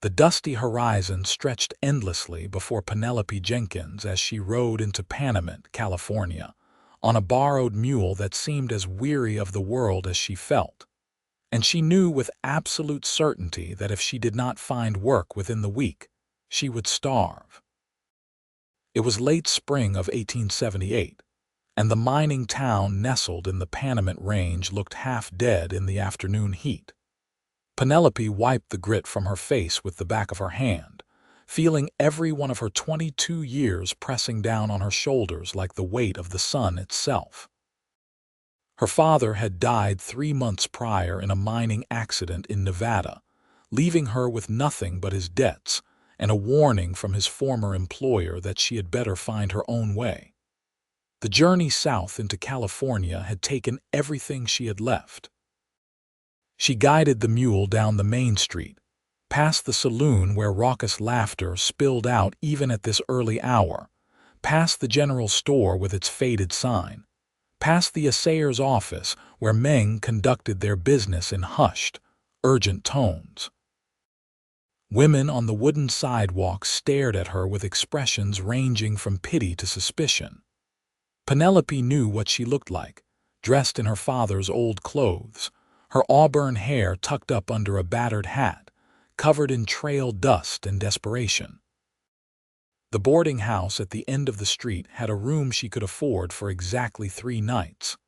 The dusty horizon stretched endlessly before Penelope Jenkins as she rode into Panamint, California, on a borrowed mule that seemed as weary of the world as she felt. And she knew with absolute certainty that if she did not find work within the week, she would starve. It was late spring of 1878, and the mining town nestled in the Panamint Range looked half dead in the afternoon heat. Penelope wiped the grit from her face with the back of her hand, feeling every one of her 22 years pressing down on her shoulders like the weight of the sun itself. Her father had died 3 months prior in a mining accident in Nevada, leaving her with nothing but his debts and a warning from his former employer that she had better find her own way. The journey south into California had taken everything she had left. She guided the mule down the main street, past the saloon where raucous laughter spilled out even at this early hour, past the general store with its faded sign, past the assayer's office where men conducted their business in hushed, urgent tones. Women on the wooden sidewalk stared at her with expressions ranging from pity to suspicion. Penelope knew what she looked like, dressed in her father's old clothes, her auburn hair tucked up under a battered hat, covered in trail dust and desperation. The boarding house at the end of the street had a room she could afford for exactly 3 nights.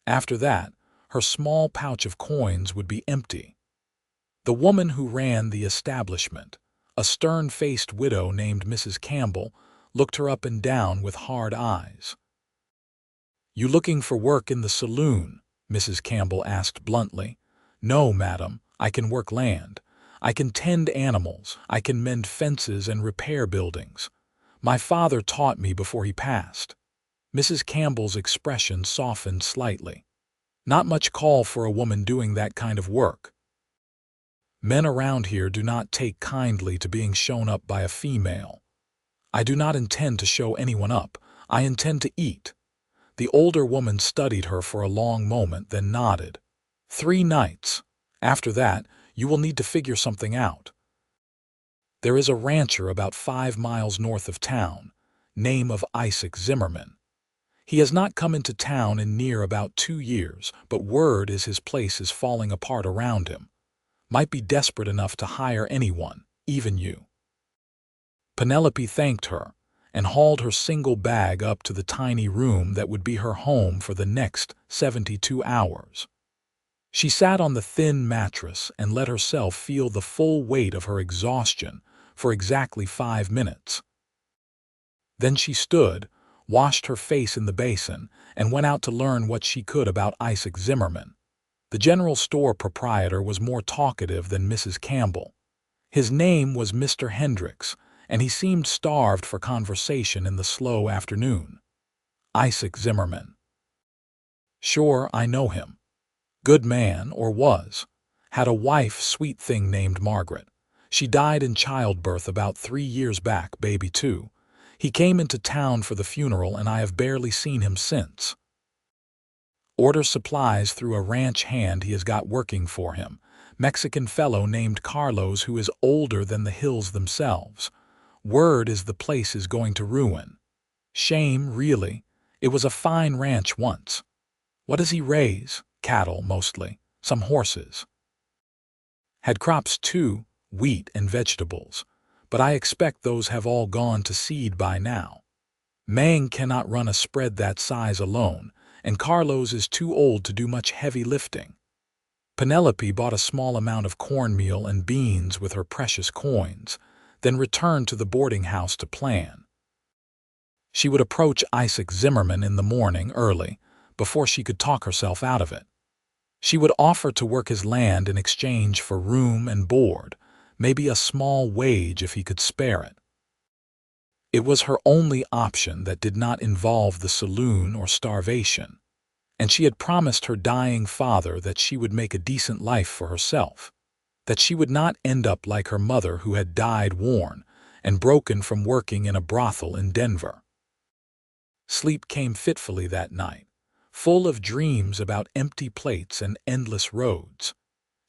After that, her small pouch of coins would be empty. The woman who ran the establishment, a stern-faced widow named Mrs. Campbell, looked her up and down with hard eyes. "You looking for work in the saloon?" Mrs. Campbell asked bluntly. "No, madam, I can work land. I can tend animals. I can mend fences and repair buildings. My father taught me before he passed." Mrs. Campbell's expression softened slightly. "Not much call for a woman doing that kind of work. Men around here do not take kindly to being shown up by a female." "I do not intend to show anyone up. I intend to eat." The older woman studied her for a long moment, then nodded. 3 nights. After that, you will need to figure something out. There is a rancher about 5 miles north of town, name of Isaac Zimmerman. He has not come into town in near about 2 years, but word is his place is falling apart around him. Might be desperate enough to hire anyone, even you. Penelope thanked her and hauled her single bag up to the tiny room that would be her home for the next 72 hours. She sat on the thin mattress and let herself feel the full weight of her exhaustion for exactly 5 minutes. Then she stood, washed her face in the basin, and went out to learn what she could about Isaac Zimmerman. The general store proprietor was more talkative than Mrs. Campbell. His name was Mr. Hendricks, and he seemed starved for conversation in the slow afternoon. "Isaac Zimmerman." "Sure, I know him. Good man, or was. Had a wife, sweet thing named Margaret. She died in childbirth about 3 years back, baby too. He came into town for the funeral and I have barely seen him since. Order supplies through a ranch hand he has got working for him. Mexican fellow named Carlos who is older than the hills themselves. Word is the place is going to ruin. Shame, really. It was a fine ranch once. What does he raise? Cattle, mostly. Some horses. Had crops too, wheat and vegetables. But I expect those have all gone to seed by now. Mang cannot run a spread that size alone, and Carlos is too old to do much heavy lifting. Penelope bought a small amount of cornmeal and beans with her precious coins, then returned to the boarding house to plan. She would approach Isaac Zimmerman in the morning early, before she could talk herself out of it. She would offer to work his land in exchange for room and board, maybe a small wage if he could spare it. It was her only option that did not involve the saloon or starvation, and she had promised her dying father that she would make a decent life for herself, that she would not end up like her mother who had died worn and broken from working in a brothel in Denver. Sleep came fitfully that night, full of dreams about empty plates and endless roads.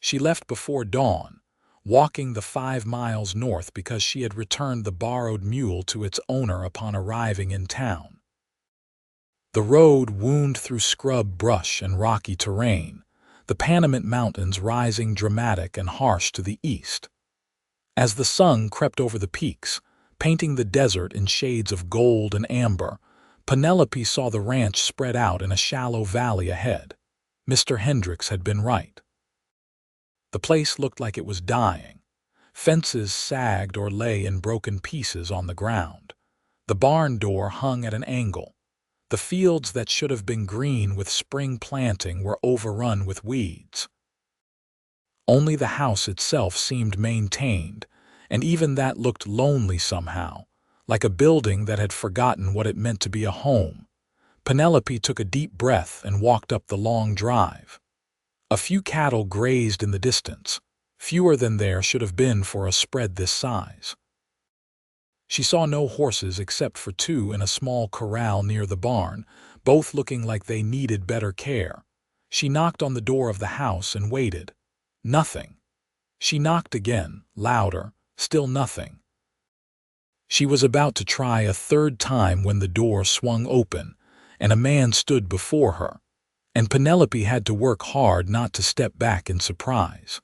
She left before dawn, walking the 5 miles north because she had returned the borrowed mule to its owner upon arriving in town. The road wound through scrub brush and rocky terrain, the Panamint Mountains rising dramatic and harsh to the east. As the sun crept over the peaks, painting the desert in shades of gold and amber, Penelope saw the ranch spread out in a shallow valley ahead. Mr. Hendricks had been right. The place looked like it was dying. Fences sagged or lay in broken pieces on the ground. The barn door hung at an angle. The fields that should have been green with spring planting were overrun with weeds. Only the house itself seemed maintained, and even that looked lonely somehow, like a building that had forgotten what it meant to be a home. Penelope took a deep breath and walked up the long drive. A few cattle grazed in the distance, fewer than there should have been for a spread this size. She saw no horses except for 2 in a small corral near the barn, both looking like they needed better care. She knocked on the door of the house and waited. Nothing. She knocked again, louder, still nothing. She was about to try a 3rd time when the door swung open, and a man stood before her, and Penelope had to work hard not to step back in surprise.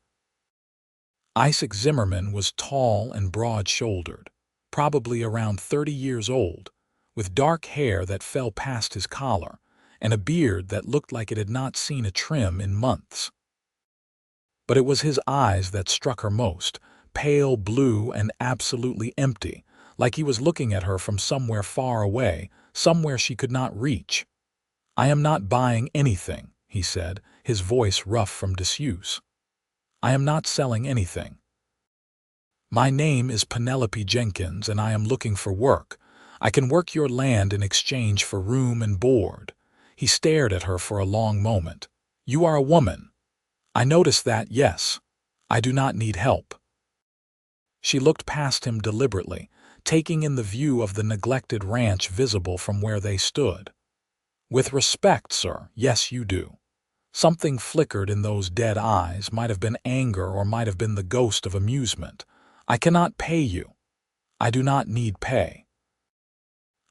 Isaac Zimmerman was tall and broad-shouldered, probably around 30 years old, with dark hair that fell past his collar, and a beard that looked like it had not seen a trim in months. But it was his eyes that struck her most, pale blue and absolutely empty, like he was looking at her from somewhere far away, somewhere she could not reach. "I am not buying anything," he said, his voice rough from disuse. "I am not selling anything. My name is Penelope Jenkins, and I am looking for work. I can work your land in exchange for room and board." He stared at her for a long moment. "You are a woman." "I notice that, yes. I do not need help." She looked past him deliberately, taking in the view of the neglected ranch visible from where they stood. "With respect, sir, yes you do." Something flickered in those dead eyes, might have been anger or might have been the ghost of amusement. "I cannot pay you. I do not need pay.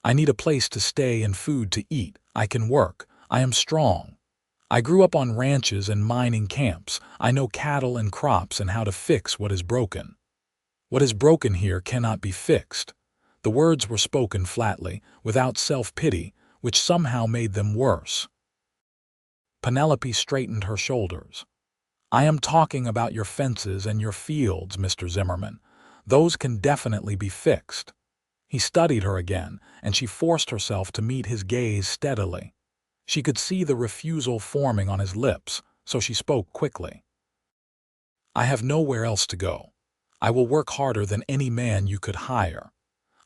I need a place to stay and food to eat. I can work. I am strong. I grew up on ranches and mining camps. I know cattle and crops and how to fix what is broken. What is broken here cannot be fixed." The words were spoken flatly, without self-pity, which somehow made them worse. Penelope straightened her shoulders. "I am talking about your fences and your fields, Mr. Zimmerman. Those can definitely be fixed." He studied her again, and she forced herself to meet his gaze steadily. She could see the refusal forming on his lips, so she spoke quickly. "I have nowhere else to go. I will work harder than any man you could hire.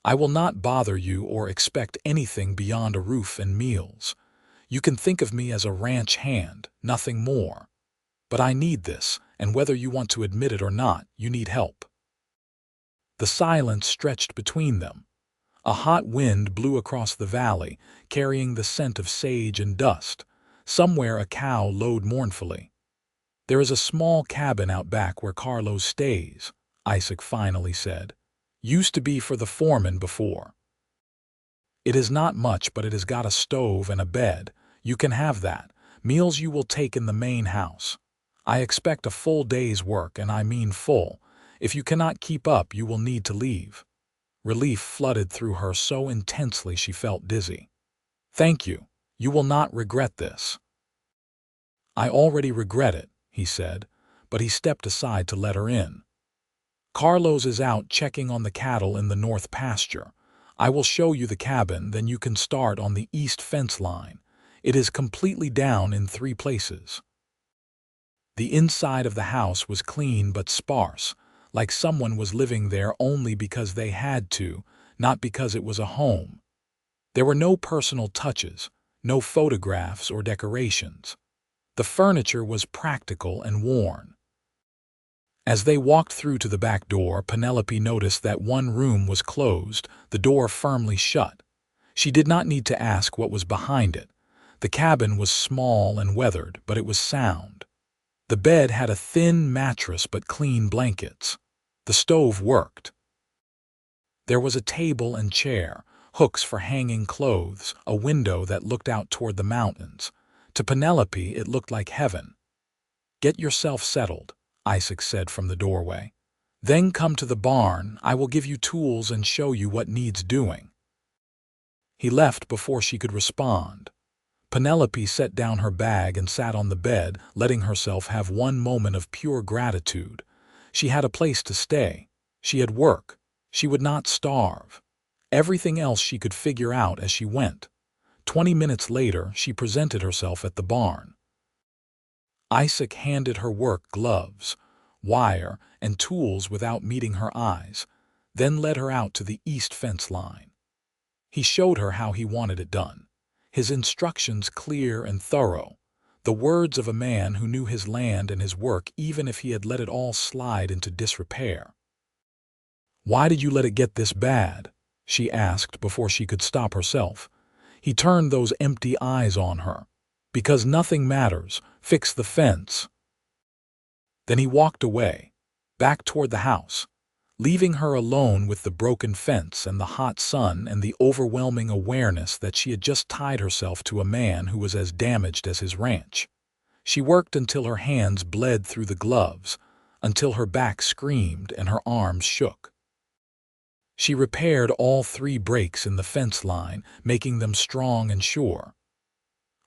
I will not bother you or expect anything beyond a roof and meals. You can think of me as a ranch hand, nothing more. But I need this, and whether you want to admit it or not, you need help." The silence stretched between them. A hot wind blew across the valley, carrying the scent of sage and dust. Somewhere a cow lowed mournfully. "There is a small cabin out back where Carlos stays," Isaac finally said. "Used to be for the foreman before. It is not much, but it has got a stove and a bed. You can have that. Meals you will take in the main house. I expect a full day's work, and I mean full. If you cannot keep up, you will need to leave." Relief flooded through her so intensely she felt dizzy. "Thank you. You will not regret this." "I already regret it," he said, but he stepped aside to let her in. "Carlos is out checking on the cattle in the north pasture. I will show you the cabin, then you can start on the east fence line. It is completely down in 3 places." The inside of the house was clean but sparse, like someone was living there only because they had to, not because it was a home. There were no personal touches, no photographs or decorations. The furniture was practical and worn. As they walked through to the back door, Penelope noticed that one room was closed, the door firmly shut. She did not need to ask what was behind it. The cabin was small and weathered, but it was sound. The bed had a thin mattress but clean blankets. The stove worked. There was a table and chair, hooks for hanging clothes, a window that looked out toward the mountains. To Penelope, it looked like heaven. "Get yourself settled," Isaac said from the doorway. "Then come to the barn. I will give you tools and show you what needs doing." He left before she could respond. Penelope set down her bag and sat on the bed, letting herself have one moment of pure gratitude. She had a place to stay. She had work. She would not starve. Everything else she could figure out as she went. 20 minutes later, she presented herself at the barn. Isaac handed her work gloves, wire, and tools without meeting her eyes, then led her out to the east fence line. He showed her how he wanted it done, his instructions clear and thorough, the words of a man who knew his land and his work even if he had let it all slide into disrepair. "Why did you let it get this bad?" she asked before she could stop herself. He turned those empty eyes on her. "Because nothing matters. Fix the fence." Then he walked away, back toward the house, leaving her alone with the broken fence and the hot sun and the overwhelming awareness that she had just tied herself to a man who was as damaged as his ranch. She worked until her hands bled through the gloves, until her back screamed and her arms shook. She repaired all 3 breaks in the fence line, making them strong and sure.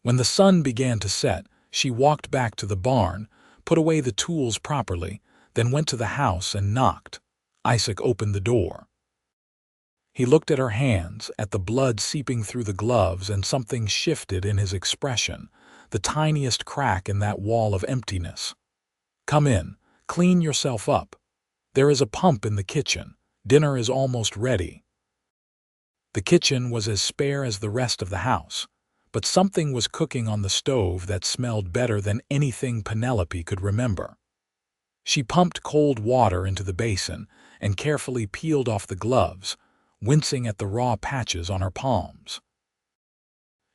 When the sun began to set, she walked back to the barn, put away the tools properly, then went to the house and knocked. Isaac opened the door. He looked at her hands, at the blood seeping through the gloves, and something shifted in his expression, the tiniest crack in that wall of emptiness. "Come in. Clean yourself up. There is a pump in the kitchen. Dinner is almost ready." The kitchen was as spare as the rest of the house, but something was cooking on the stove that smelled better than anything Penelope could remember. She pumped cold water into the basin and carefully peeled off the gloves, wincing at the raw patches on her palms.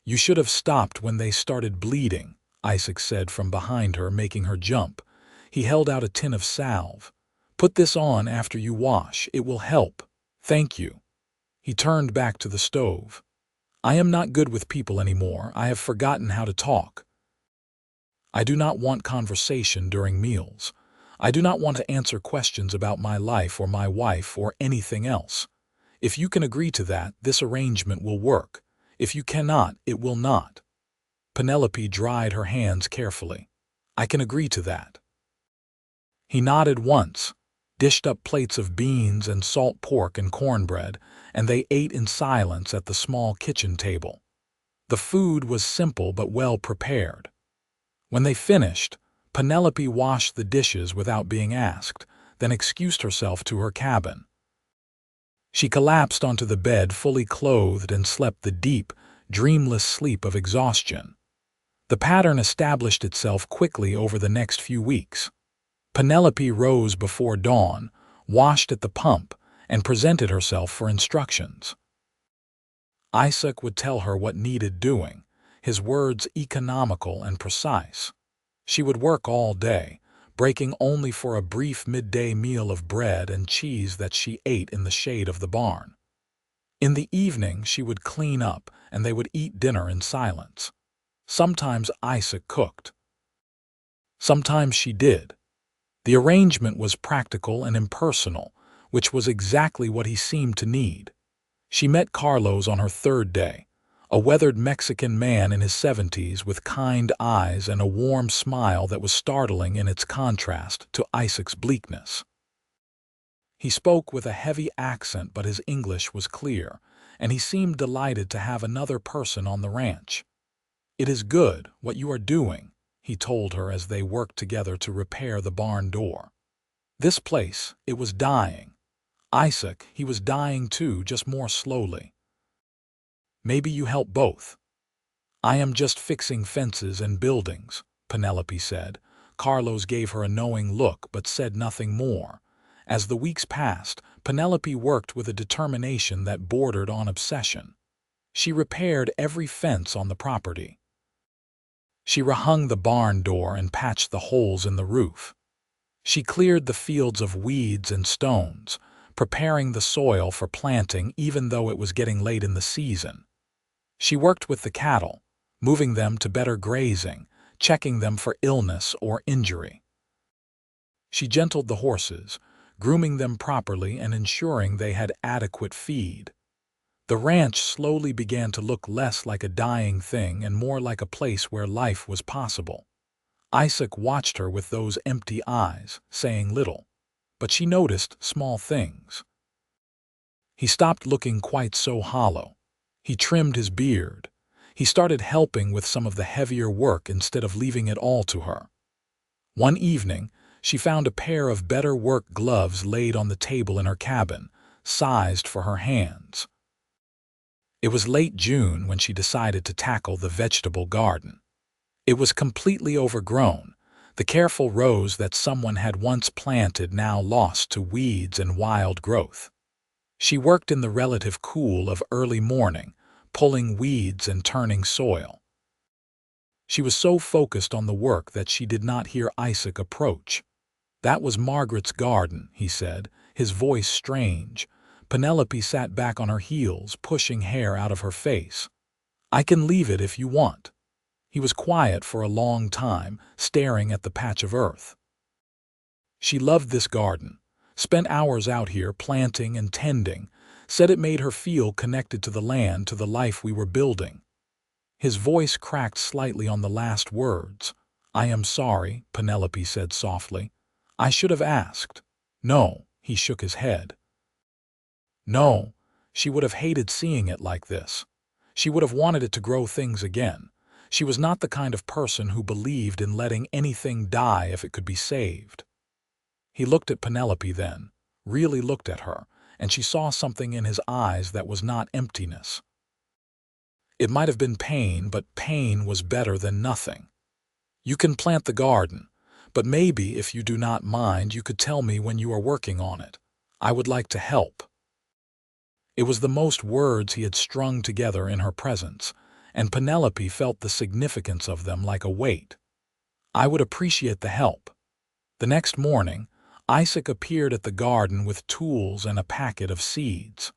"You should have stopped when they started bleeding," Isaac said from behind her, making her jump. He held out a tin of salve. "Put this on after you wash. It will help. Thank you." He turned back to the stove. "I am not good with people anymore. I have forgotten how to talk. I do not want conversation during meals. I do not want to answer questions about my life or my wife or anything else. If you can agree to that, this arrangement will work. If you cannot, it will not." Penelope dried her hands carefully. "I can agree to that." He nodded once, dished up plates of beans and salt pork and cornbread, and they ate in silence at the small kitchen table. The food was simple but well prepared. When they finished, Penelope washed the dishes without being asked, then excused herself to her cabin. She collapsed onto the bed fully clothed and slept the deep, dreamless sleep of exhaustion. The pattern established itself quickly over the next few weeks. Penelope rose before dawn, washed at the pump, and presented herself for instructions. Isaac would tell her what needed doing, his words economical and precise. She would work all day, breaking only for a brief midday meal of bread and cheese that she ate in the shade of the barn. In the evening she would clean up and they would eat dinner in silence. Sometimes Isaac cooked. Sometimes she did. The arrangement was practical and impersonal, which was exactly what he seemed to need. She met Carlos on her 3rd day, a weathered Mexican man in his 70s with kind eyes and a warm smile that was startling in its contrast to Isaac's bleakness. He spoke with a heavy accent, but his English was clear, and he seemed delighted to have another person on the ranch. "It is good, what you are doing," he told her as they worked together to repair the barn door. "This place, it was dying. Isaac, he was dying too, just more slowly. Maybe you help both." "I am just fixing fences and buildings," Penelope said. Carlos gave her a knowing look but said nothing more. As the weeks passed, Penelope worked with a determination that bordered on obsession. She repaired every fence on the property. She rehung the barn door and patched the holes in the roof. She cleared the fields of weeds and stones, preparing the soil for planting even though it was getting late in the season. She worked with the cattle, moving them to better grazing, checking them for illness or injury. She gentled the horses, grooming them properly and ensuring they had adequate feed. The ranch slowly began to look less like a dying thing and more like a place where life was possible. Isaac watched her with those empty eyes, saying little, but she noticed small things. He stopped looking quite so hollow. He trimmed his beard. He started helping with some of the heavier work instead of leaving it all to her. One evening, she found a pair of better work gloves laid on the table in her cabin, sized for her hands. It was late June when she decided to tackle the vegetable garden. It was completely overgrown, the careful rows that someone had once planted now lost to weeds and wild growth. She worked in the relative cool of early morning, pulling weeds and turning soil. She was so focused on the work that she did not hear Isaac approach. "That was Margaret's garden," he said, his voice strange. Penelope sat back on her heels, pushing hair out of her face. "I can leave it if you want." He was quiet for a long time, staring at the patch of earth. She loved this garden, spent hours out here planting and tending, said it made her feel connected to the land, to the life we were building. His voice cracked slightly on the last words. "I am sorry," Penelope said softly. "I should have asked." "No," he shook his head. No, she would have hated seeing it like this. She would have wanted it to grow things again. She was not the kind of person who believed in letting anything die if it could be saved. He looked at Penelope then, really looked at her, and she saw something in his eyes that was not emptiness. It might have been pain, but pain was better than nothing. "You can plant the garden, but maybe if you do not mind, you could tell me when you are working on it. I would like to help." It was the most words he had strung together in her presence, and Penelope felt the significance of them like a weight. "I would appreciate the help." The next morning, Isaac appeared at the garden with tools and a packet of seeds.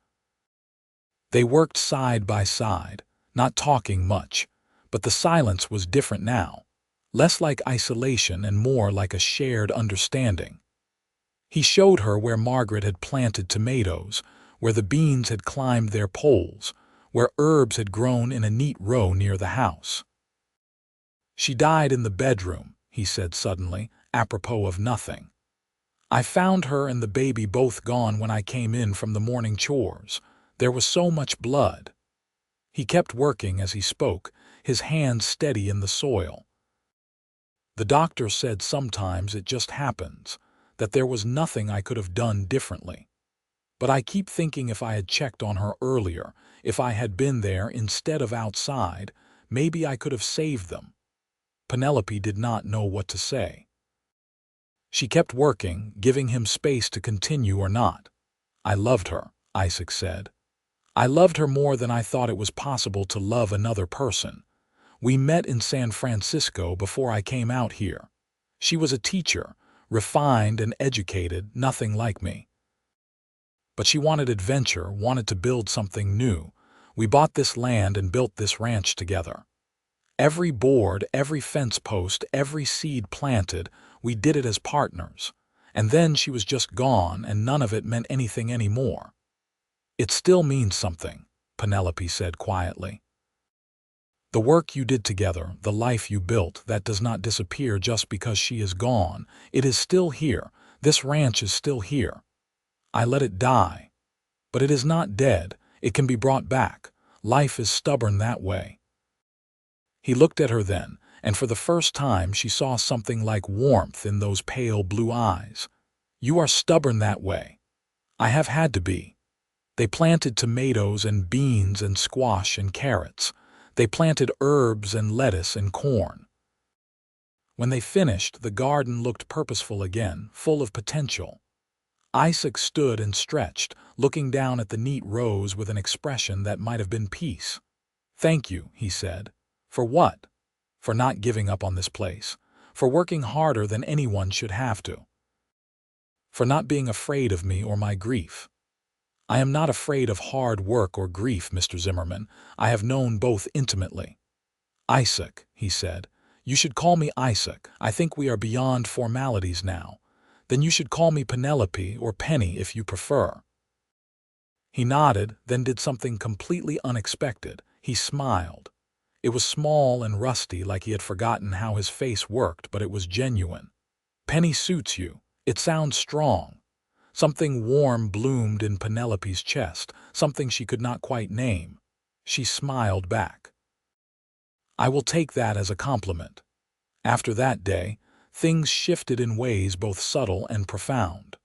They worked side by side, not talking much, but the silence was different now, less like isolation and more like a shared understanding. He showed her where Margaret had planted tomatoes, where the beans had climbed their poles, where herbs had grown in a neat row near the house. "She died in the bedroom," he said suddenly, apropos of nothing. "I found her and the baby both gone when I came in from the morning chores. There was so much blood." He kept working as he spoke, his hands steady in the soil. "The doctor said sometimes it just happens, that there was nothing I could have done differently. But I keep thinking if I had checked on her earlier, if I had been there instead of outside, maybe I could have saved them." Penelope did not know what to say. She kept working, giving him space to continue or not. "I loved her," Isaac said. "I loved her more than I thought it was possible to love another person. We met in San Francisco before I came out here. She was a teacher, refined and educated, nothing like me. But she wanted adventure, wanted to build something new. We bought this land and built this ranch together. Every board, every fence post, every seed planted, we did it as partners. And then she was just gone, and none of it meant anything anymore." "It still means something," Penelope said quietly. "The work you did together, the life you built, that does not disappear just because she is gone. It is still here. This ranch is still here. I let it die. But it is not dead. It can be brought back. Life is stubborn that way." He looked at her then, and for the first time she saw something like warmth in those pale blue eyes. "You are stubborn that way. I have had to be. They planted tomatoes and beans and squash and carrots. They planted herbs and lettuce and corn. When they finished, the garden looked purposeful again, full of potential." Isaac stood and stretched, looking down at the neat rows with an expression that might have been peace. "Thank you," he said. "For what?" for not giving up on this place, for working harder than anyone should have to, for not being afraid of me or my grief. I am not afraid of hard work or grief, Mr. Zimmerman. I have known both intimately. Isaac, he said. You should call me Isaac. I think we are beyond formalities now. Then you should call me Penelope or Penny if you prefer. He nodded, then did something completely unexpected. He smiled. It was small and rusty, like he had forgotten how his face worked, but it was genuine. Penny suits you. It sounds strong. Something warm bloomed in Penelope's chest, something she could not quite name. She smiled back. I will take that as a compliment. After that day, things shifted in ways both subtle and profound.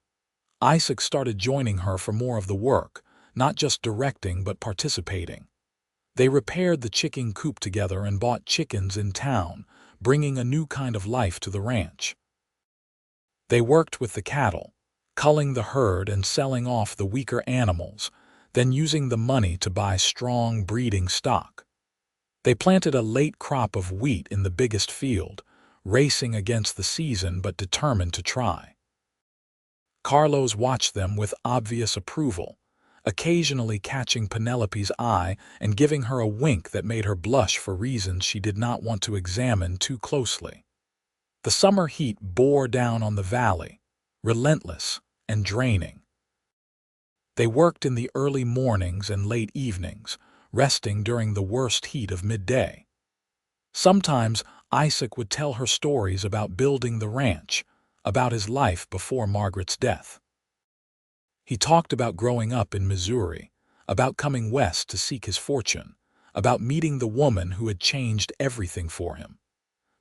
Isaac started joining her for more of the work, not just directing but participating. They repaired the chicken coop together and bought chickens in town, bringing a new kind of life to the ranch. They worked with the cattle, culling the herd and selling off the weaker animals, then using the money to buy strong breeding stock. They planted a late crop of wheat in the biggest field, racing against the season but determined to try. Carlos watched them with obvious approval, occasionally catching Penelope's eye and giving her a wink that made her blush for reasons she did not want to examine too closely. The summer heat bore down on the valley, relentless and draining. They worked in the early mornings and late evenings, resting during the worst heat of midday. Sometimes Isaac would tell her stories about building the ranch, about his life before Margaret's death. He talked about growing up in Missouri, about coming west to seek his fortune, about meeting the woman who had changed everything for him.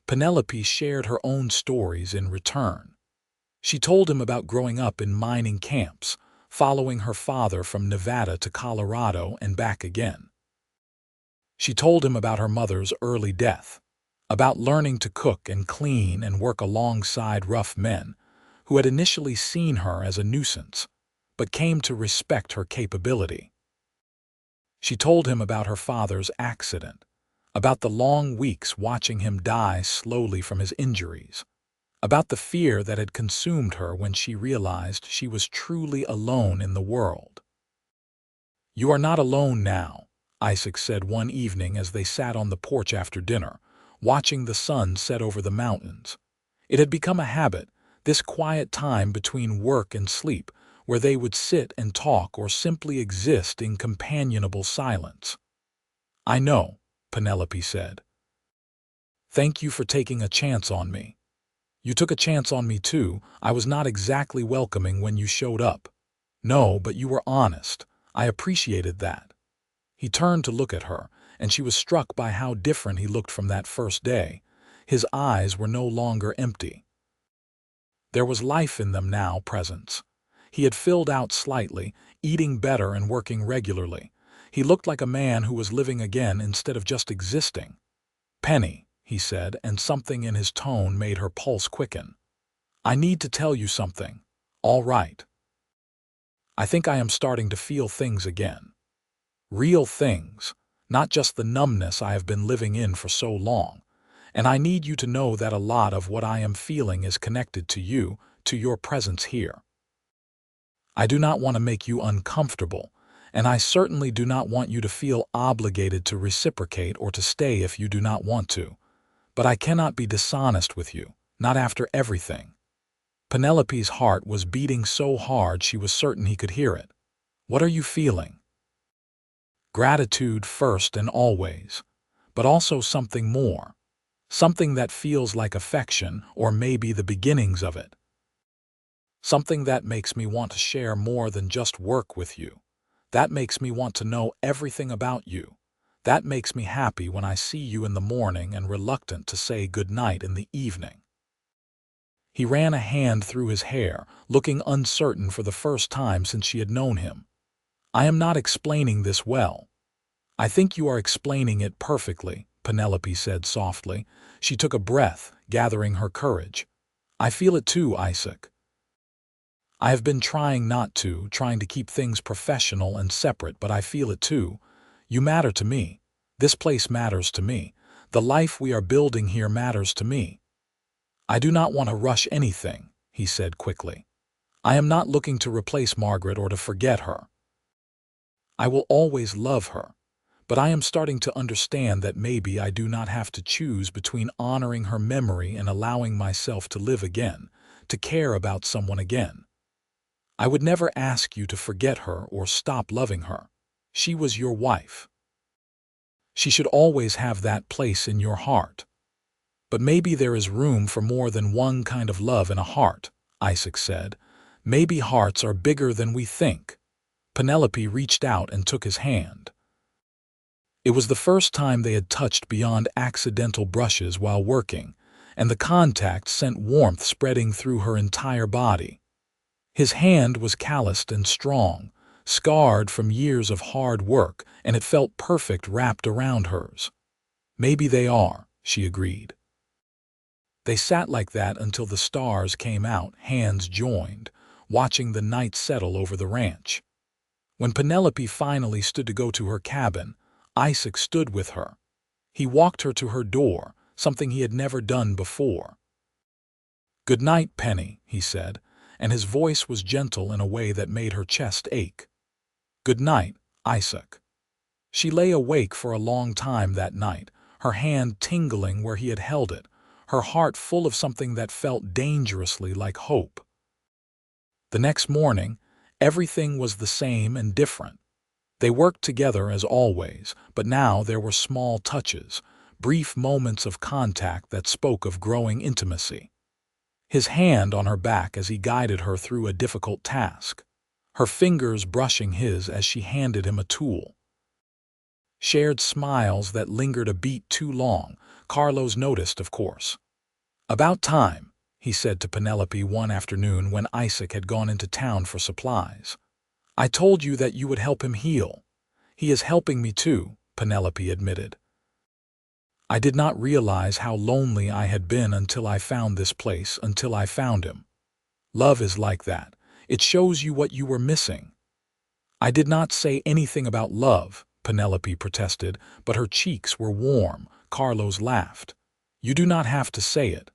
Penelope shared her own stories in return. She told him about growing up in mining camps, following her father from Nevada to Colorado and back again. She told him about her mother's early death, about learning to cook and clean and work alongside rough men who had initially seen her as a nuisance, but came to respect her capability. She told him about her father's accident, about the long weeks watching him die slowly from his injuries, about the fear that had consumed her when she realized she was truly alone in the world. You are not alone now, Isaac said one evening as they sat on the porch after dinner, watching the sun set over the mountains. It had become a habit, this quiet time between work and sleep, where they would sit and talk or simply exist in companionable silence. I know, Penelope said. Thank you for taking a chance on me. You took a chance on me too. I was not exactly welcoming when you showed up. No, but you were honest. I appreciated that. He turned to look at her, and she was struck by how different he looked from that first day. His eyes were no longer empty. There was life in them now, presence. He had filled out slightly, eating better and working regularly. He looked like a man who was living again instead of just existing. Penny, he said, and something in his tone made her pulse quicken. I need to tell you something. All right. I think I am starting to feel things again. Real things, not just the numbness I have been living in for so long. And I need you to know that a lot of what I am feeling is connected to you, to your presence here. I do not want to make you uncomfortable, and I certainly do not want you to feel obligated to reciprocate or to stay if you do not want to. But I cannot be dishonest with you, not after everything. Penelope's heart was beating so hard she was certain he could hear it. What are you feeling? Gratitude first and always, but also something more. Something that feels like affection, or maybe the beginnings of it. Something that makes me want to share more than just work with you. That makes me want to know everything about you. That makes me happy when I see you in the morning and reluctant to say goodnight in the evening. He ran a hand through his hair, looking uncertain for the first time since she had known him. I am not explaining this well. I think you are explaining it perfectly, Penelope said softly. She took a breath, gathering her courage. I feel it too, Isaac. I have been trying not to, trying to keep things professional and separate, but I feel it too. You matter to me. This place matters to me. The life we are building here matters to me. I do not want to rush anything, he said quickly. I am not looking to replace Margaret or to forget her. I will always love her, but I am starting to understand that maybe I do not have to choose between honoring her memory and allowing myself to live again, to care about someone again. I would never ask you to forget her or stop loving her. She was your wife. She should always have that place in your heart. But maybe there is room for more than one kind of love in a heart, Isaac said. Maybe hearts are bigger than we think. Penelope reached out and took his hand. It was the first time they had touched beyond accidental brushes while working, and the contact sent warmth spreading through her entire body. His hand was calloused and strong, scarred from years of hard work, and it felt perfect wrapped around hers. Maybe they are, she agreed. They sat like that until the stars came out, hands joined, watching the night settle over the ranch. When Penelope finally stood to go to her cabin, Isaac stood with her. He walked her to her door, something he had never done before. "Good night, Penny," he said, and his voice was gentle in a way that made her chest ache. "Good night, Isaac." She lay awake for a long time that night, her hand tingling where he had held it, her heart full of something that felt dangerously like hope. The next morning, everything was the same and different. They worked together as always, but now there were small touches, brief moments of contact that spoke of growing intimacy. His hand on her back as he guided her through a difficult task, her fingers brushing his as she handed him a tool. Shared smiles that lingered a beat too long, Carlos noticed, of course. "About time," he said to Penelope one afternoon when Isaac had gone into town for supplies. "I told you that you would help him heal." "He is helping me too," Penelope admitted. "I did not realize how lonely I had been until I found this place, until I found him. Love is like that. It shows you what you were missing." "I did not say anything about love," Penelope protested, but her cheeks were warm. Carlos laughed. "You do not have to say it.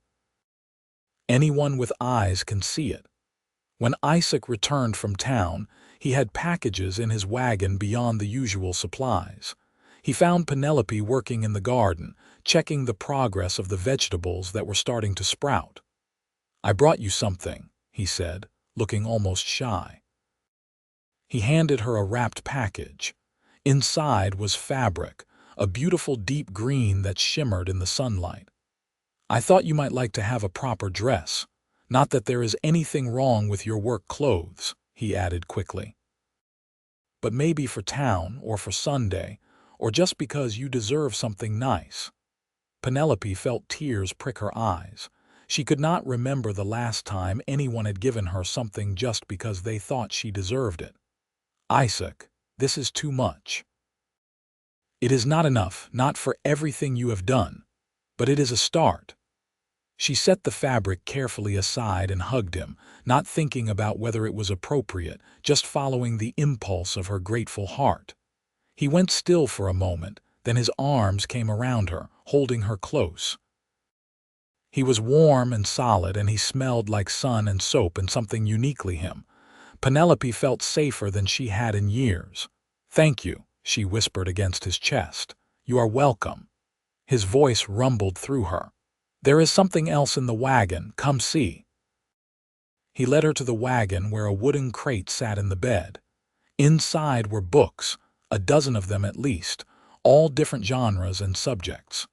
Anyone with eyes can see it." When Isaac returned from town, he had packages in his wagon beyond the usual supplies. He found Penelope working in the garden, checking the progress of the vegetables that were starting to sprout. "I brought you something," he said, looking almost shy. He handed her a wrapped package. Inside was fabric, a beautiful deep green that shimmered in the sunlight. "I thought you might like to have a proper dress. Not that there is anything wrong with your work clothes," he added quickly. "But maybe for town, or for Sunday, or just because you deserve something nice." Penelope felt tears prick her eyes. She could not remember the last time anyone had given her something just because they thought she deserved it. "Isaac, this is too much." "It is not enough, not for everything you have done. But it is a start." She set the fabric carefully aside and hugged him, not thinking about whether it was appropriate, just following the impulse of her grateful heart. He went still for a moment, then his arms came around her, holding her close. He was warm and solid, and he smelled like sun and soap and something uniquely him. Penelope felt safer than she had in years. "Thank you," she whispered against his chest. "You are welcome." His voice rumbled through her. "There is something else in the wagon, come see." He led her to the wagon where a wooden crate sat in the bed. Inside were books, a dozen of them at least, all different genres and subjects.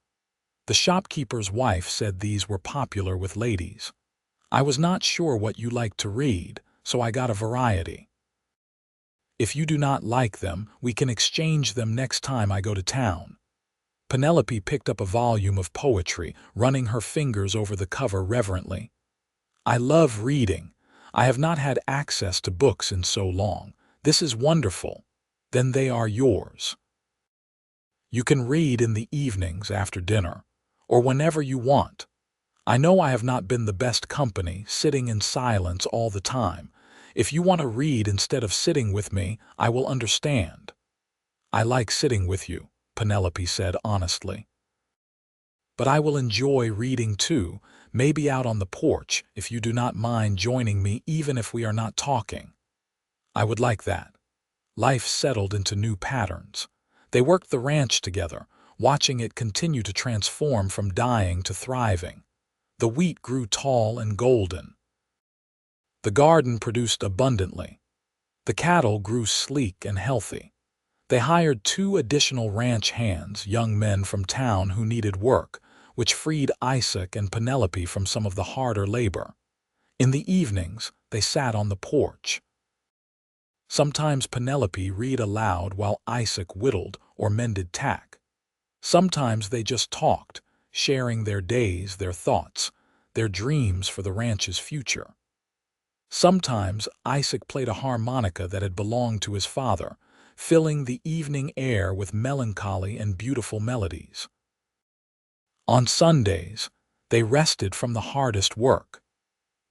The shopkeeper's wife said these were popular with ladies. "I was not sure what you liked to read, so I got a variety. If you do not like them, we can exchange them next time I go to town." Penelope picked up a volume of poetry, running her fingers over the cover reverently. "I love reading. I have not had access to books in so long. This is wonderful. Then they are yours. You can read in the evenings after dinner, or whenever you want. I know I have not been the best company, sitting in silence all the time. If you want to read instead of sitting with me, I will understand." "I like sitting with you," Penelope said honestly. But I will enjoy reading too, maybe out on the porch, if you do not mind joining me even if we are not talking. I would like that. Life settled into new patterns. They worked the ranch together, watching it continue to transform from dying to thriving. The wheat grew tall and golden. The garden produced abundantly. The cattle grew sleek and healthy. They hired 2 additional ranch hands, young men from town who needed work, which freed Isaac and Penelope from some of the harder labor. In the evenings, they sat on the porch. Sometimes Penelope read aloud while Isaac whittled or mended tack. Sometimes they just talked, sharing their days, their thoughts, their dreams for the ranch's future. Sometimes Isaac played a harmonica that had belonged to his father, filling the evening air with melancholy and beautiful melodies. On Sundays, they rested from the hardest work.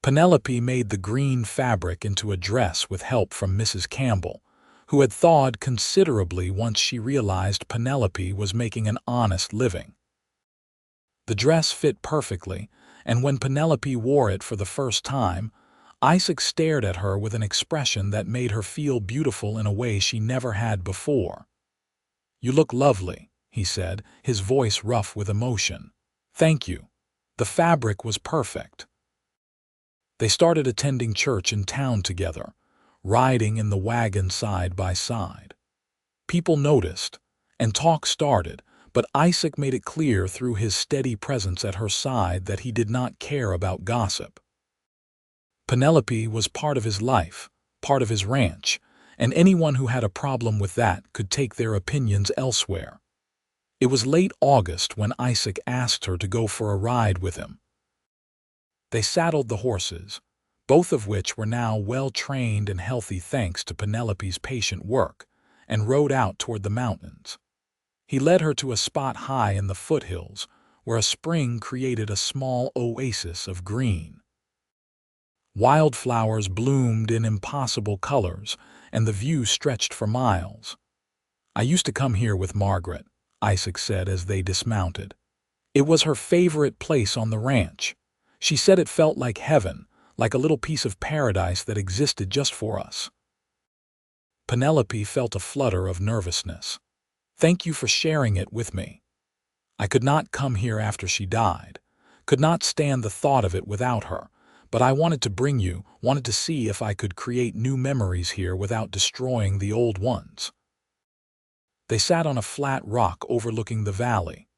Penelope made the green fabric into a dress with help from Mrs. Campbell, who had thawed considerably once she realized Penelope was making an honest living. The dress fit perfectly, and when Penelope wore it for the first time, Isaac stared at her with an expression that made her feel beautiful in a way she never had before. "You look lovely," he said, his voice rough with emotion. "Thank you. The fabric was perfect." They started attending church in town together, riding in the wagon side by side. People noticed, and talk started, but Isaac made it clear through his steady presence at her side that he did not care about gossip. Penelope was part of his life, part of his ranch, and anyone who had a problem with that could take their opinions elsewhere. It was late August when Isaac asked her to go for a ride with him. They saddled the horses, both of which were now well-trained and healthy thanks to Penelope's patient work, and rode out toward the mountains. He led her to a spot high in the foothills, where a spring created a small oasis of green. Wildflowers bloomed in impossible colors, and the view stretched for miles. "I used to come here with Margaret," Isaac said as they dismounted. "It was her favorite place on the ranch. She said it felt like heaven, like a little piece of paradise that existed just for us." Penelope felt a flutter of nervousness. "Thank you for sharing it with me. I could not come here after she died, could not stand the thought of it without her, but I wanted to bring you, wanted to see if I could create new memories here without destroying the old ones." They sat on a flat rock overlooking the valley.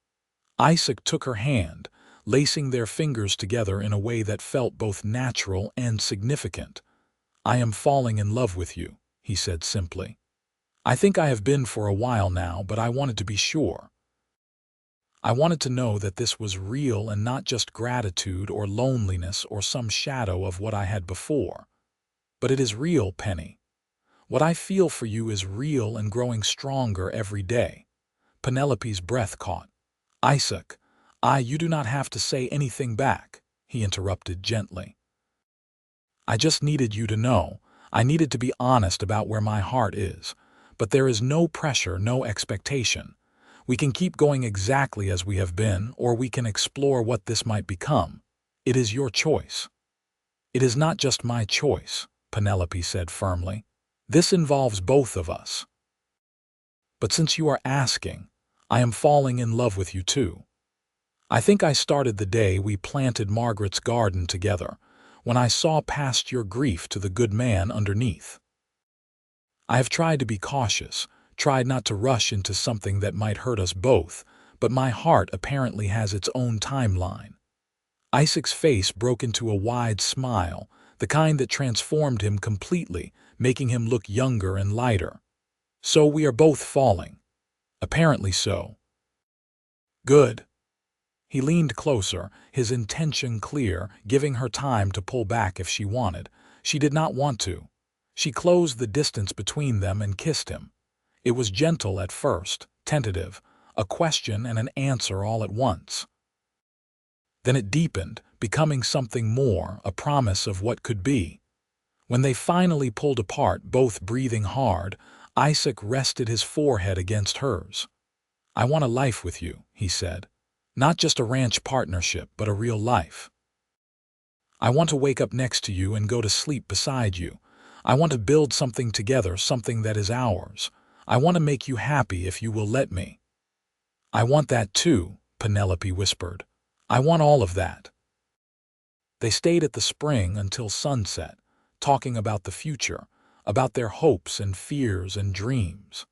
Isaac took her hand, lacing their fingers together in a way that felt both natural and significant. "I am falling in love with you," he said simply. "I think I have been for a while now, but I wanted to be sure. I wanted to know that this was real and not just gratitude or loneliness or some shadow of what I had before. But it is real, Penny. What I feel for you is real and growing stronger every day." Penelope's breath caught. "Isaac, you do not have to say anything back," he interrupted gently. "I just needed you to know. I needed to be honest about where my heart is. But there is no pressure, no expectation. We can keep going exactly as we have been, or we can explore what this might become. It is your choice." "It is not just my choice," Penelope said firmly. "This involves both of us. But since you are asking, I am falling in love with you too. I think I started the day we planted Margaret's garden together, when I saw past your grief to the good man underneath. I have tried to be cautious, tried not to rush into something that might hurt us both, but my heart apparently has its own timeline." Isaac's face broke into a wide smile, the kind that transformed him completely, making him look younger and lighter. "So we are both falling." "Apparently so." "Good." He leaned closer, his intention clear, giving her time to pull back if she wanted. She did not want to. She closed the distance between them and kissed him. It was gentle at first, tentative, a question and an answer all at once. Then it deepened, becoming something more, a promise of what could be. When they finally pulled apart, both breathing hard, Isaac rested his forehead against hers. "I want a life with you," he said. Not just a ranch partnership, but a real life. I want to wake up next to you and go to sleep beside you. I want to build something together, something that is ours. I want to make you happy if you will let me." "I want that too," Penelope whispered. "I want all of that." They stayed at the spring until sunset, talking about the future, about their hopes and fears and dreams.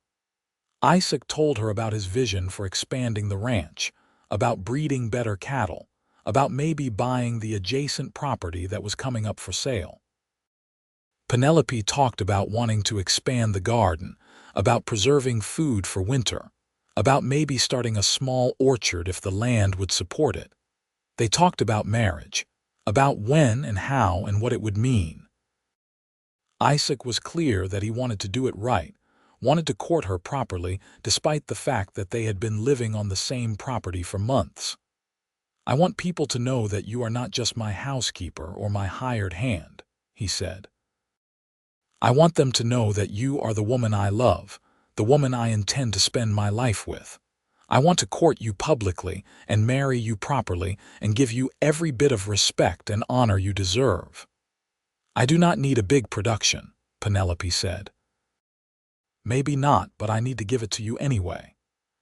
Isaac told her about his vision for expanding the ranch, about breeding better cattle, about maybe buying the adjacent property that was coming up for sale. Penelope talked about wanting to expand the garden, about preserving food for winter, about maybe starting a small orchard if the land would support it. They talked about marriage, about when and how and what it would mean. Isaac was clear that he wanted to do it right, wanted to court her properly despite the fact that they had been living on the same property for months. "I want people to know that you are not just my housekeeper or my hired hand," he said. "I want them to know that you are the woman I love, the woman I intend to spend my life with. I want to court you publicly and marry you properly and give you every bit of respect and honor you deserve." "I do not need a big production," Penelope said. "Maybe not, but I need to give it to you anyway.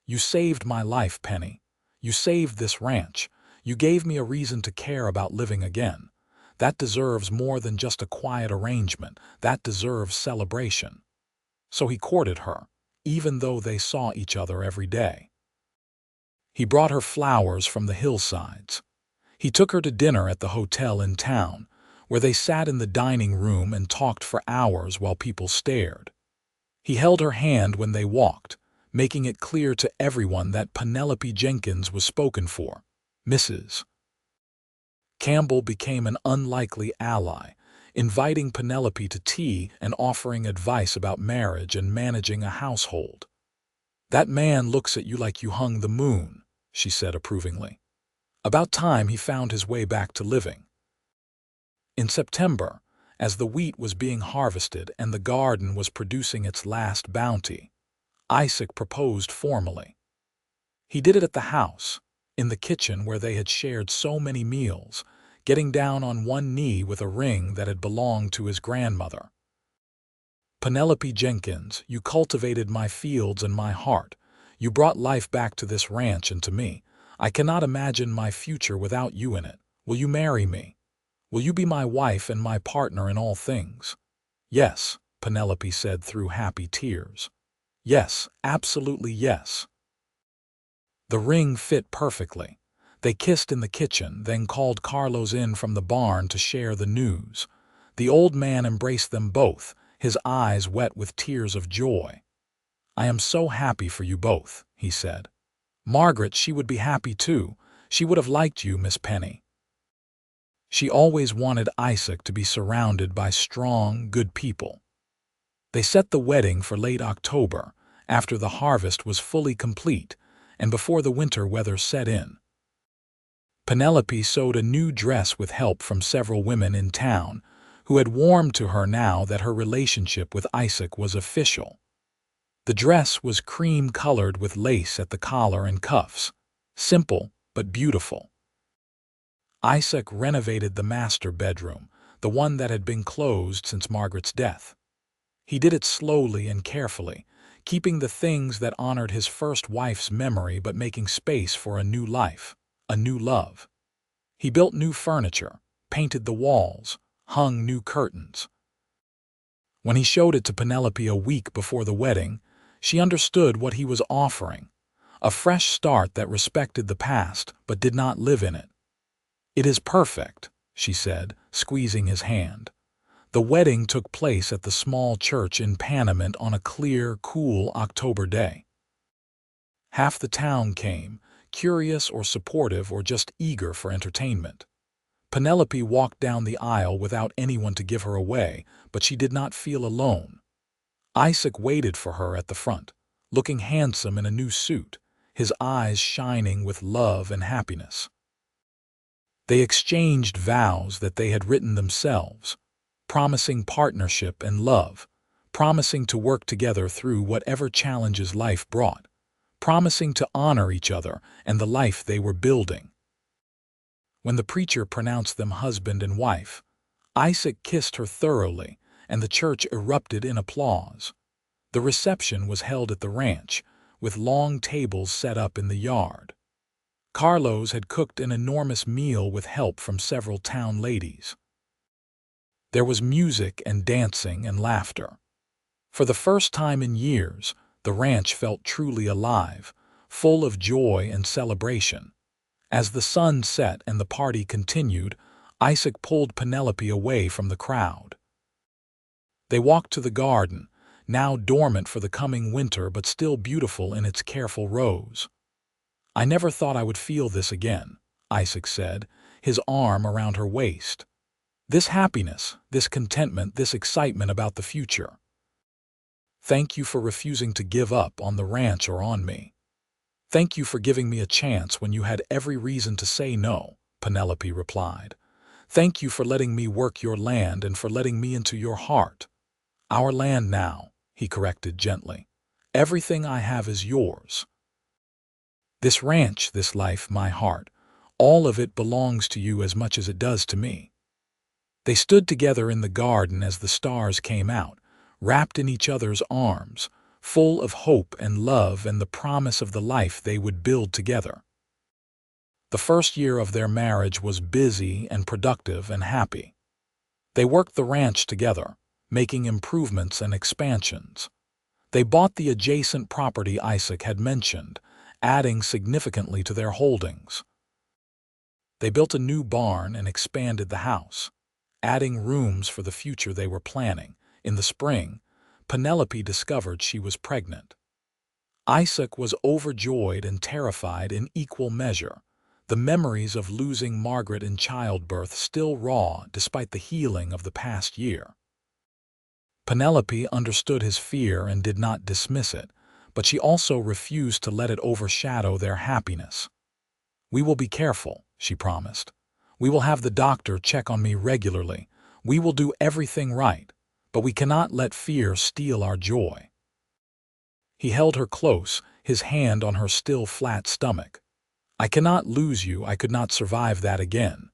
You saved my life, Penny. You saved this ranch. You gave me a reason to care about living again. That deserves more than just a quiet arrangement. That deserves celebration." So he courted her, even though they saw each other every day. He brought her flowers from the hillsides. He took her to dinner at the hotel in town, where they sat in the dining room and talked for hours while people stared. He held her hand when they walked, making it clear to everyone that Penelope Jenkins was spoken for. Mrs. Campbell became an unlikely ally, inviting Penelope to tea and offering advice about marriage and managing a household. "That man looks at you like you hung the moon," she said approvingly. "About time he found his way back to living." In September, as the wheat was being harvested and the garden was producing its last bounty, Isaac proposed formally. He did it at the house, in the kitchen where they had shared so many meals, getting down on one knee with a ring that had belonged to his grandmother. "Penelope Jenkins, you cultivated my fields and my heart. You brought life back to this ranch and to me. I cannot imagine my future without you in it. Will you marry me? Will you be my wife and my partner in all things?" "Yes," Penelope said through happy tears. "Yes, absolutely yes." The ring fit perfectly. They kissed in the kitchen, then called Carlos in from the barn to share the news. The old man embraced them both, his eyes wet with tears of joy. "I am so happy for you both," he said. "Margaret, she would be happy too. She would have liked you, Miss Penny." She always wanted Isaac to be surrounded by strong, good people. They set the wedding for late October, after the harvest was fully complete and before the winter weather set in. Penelope sewed a new dress with help from several women in town who had warmed to her now that her relationship with Isaac was official. The dress was cream-colored with lace at the collar and cuffs, simple but beautiful. Isaac renovated the master bedroom, the one that had been closed since Margaret's death. He did it slowly and carefully, keeping the things that honored his first wife's memory but making space for a new life, a new love. He built new furniture, painted the walls, hung new curtains. When he showed it to Penelope a week before the wedding, she understood what he was offering, a fresh start that respected the past but did not live in it. "It is perfect," she said, squeezing his hand. The wedding took place at the small church in Panamint on a clear, cool October day. Half the town came, curious or supportive or just eager for entertainment. Penelope walked down the aisle without anyone to give her away, but she did not feel alone. Isaac waited for her at the front, looking handsome in a new suit, his eyes shining with love and happiness. They exchanged vows that they had written themselves, promising partnership and love, promising to work together through whatever challenges life brought, promising to honor each other and the life they were building. When the preacher pronounced them husband and wife, Isaac kissed her thoroughly, and the church erupted in applause. The reception was held at the ranch, with long tables set up in the yard. Carlos had cooked an enormous meal with help from several town ladies. There was music and dancing and laughter. For the first time in years, the ranch felt truly alive, full of joy and celebration. As the sun set and the party continued, Isaac pulled Penelope away from the crowd. They walked to the garden, now dormant for the coming winter but still beautiful in its careful rose. "I never thought I would feel this again," Isaac said, his arm around her waist. "This happiness, this contentment, this excitement about the future. Thank you for refusing to give up on the ranch or on me. Thank you for giving me a chance when you had every reason to say no," Penelope replied. "Thank you for letting me work your land and for letting me into your heart." "Our land now," he corrected gently. "Everything I have is yours. This ranch, this life, my heart, all of it belongs to you as much as it does to me." They stood together in the garden as the stars came out, wrapped in each other's arms, full of hope and love and the promise of the life they would build together. The first year of their marriage was busy and productive and happy. They worked the ranch together, making improvements and expansions. They bought the adjacent property Isaac had mentioned, adding significantly to their holdings. They built a new barn and expanded the house, adding rooms for the future they were planning. In the spring, Penelope discovered she was pregnant. Isaac was overjoyed and terrified in equal measure, the memories of losing Margaret in childbirth still raw despite the healing of the past year. Penelope understood his fear and did not dismiss it, but she also refused to let it overshadow their happiness. "We will be careful," she promised. "We will have the doctor check on me regularly. We will do everything right, but we cannot let fear steal our joy." He held her close, his hand on her still flat stomach. "I cannot lose you. I could not survive that again.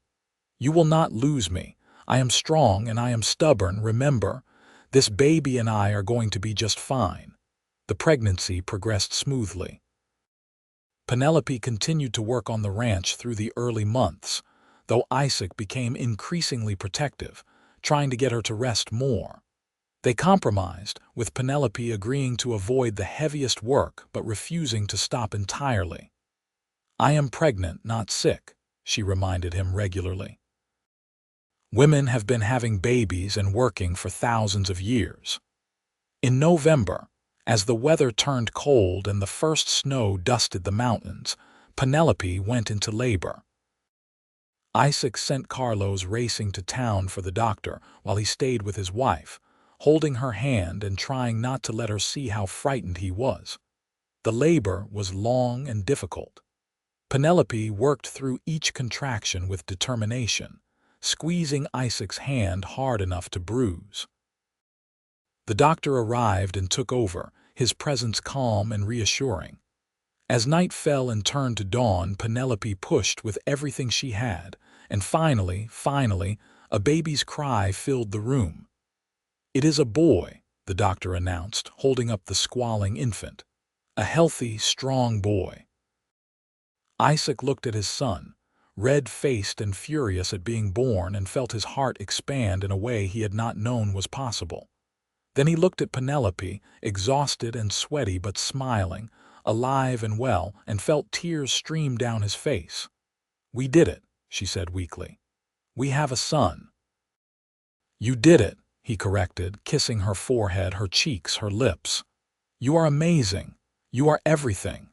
You will not lose me. I am strong and I am stubborn, remember. This baby and I are going to be just fine." The pregnancy progressed smoothly. Penelope continued to work on the ranch through the early months, though Isaac became increasingly protective, trying to get her to rest more. They compromised, with Penelope agreeing to avoid the heaviest work but refusing to stop entirely. "I am pregnant, not sick," she reminded him regularly. "Women have been having babies and working for thousands of years." In November, as the weather turned cold and the first snow dusted the mountains, Penelope went into labor. Isaac sent Carlos racing to town for the doctor while he stayed with his wife, holding her hand and trying not to let her see how frightened he was. The labor was long and difficult. Penelope worked through each contraction with determination, squeezing Isaac's hand hard enough to bruise. The doctor arrived and took over, his presence calm and reassuring. As night fell and turned to dawn, Penelope pushed with everything she had, and finally, a baby's cry filled the room. "It is a boy," the doctor announced, holding up the squalling infant. "A healthy, strong boy." Isaac looked at his son, red-faced and furious at being born, and felt his heart expand in a way he had not known was possible. Then he looked at Penelope, exhausted and sweaty but smiling, alive and well, and felt tears stream down his face. "We did it," she said weakly. "We have a son." "You did it," he corrected, kissing her forehead, her cheeks, her lips. "You are amazing. You are everything."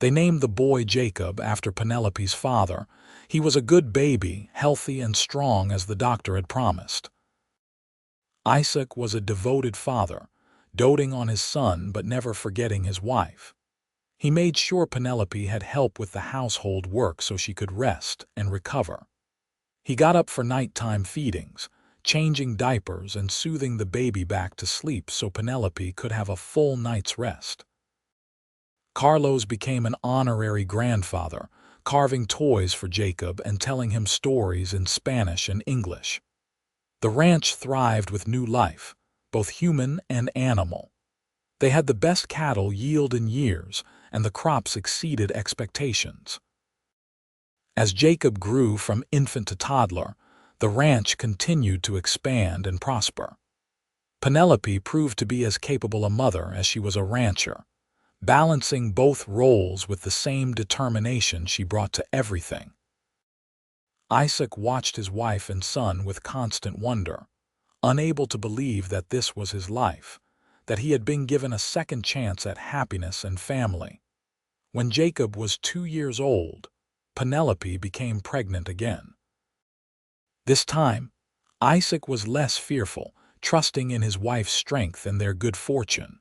They named the boy Jacob after Penelope's father. He was a good baby, healthy and strong as the doctor had promised. Isaac was a devoted father, doting on his son but never forgetting his wife. He made sure Penelope had help with the household work so she could rest and recover. He got up for nighttime feedings, changing diapers and soothing the baby back to sleep so Penelope could have a full night's rest. Carlos became an honorary grandfather, carving toys for Jacob and telling him stories in Spanish and English. The ranch thrived with new life, both human and animal. They had the best cattle yield in years, and the crops exceeded expectations. As Jacob grew from infant to toddler, the ranch continued to expand and prosper. Penelope proved to be as capable a mother as she was a rancher, balancing both roles with the same determination she brought to everything. Isaac watched his wife and son with constant wonder, unable to believe that this was his life, that he had been given a second chance at happiness and family. When Jacob was 2 years old, Penelope became pregnant again. This time, Isaac was less fearful, trusting in his wife's strength and their good fortune.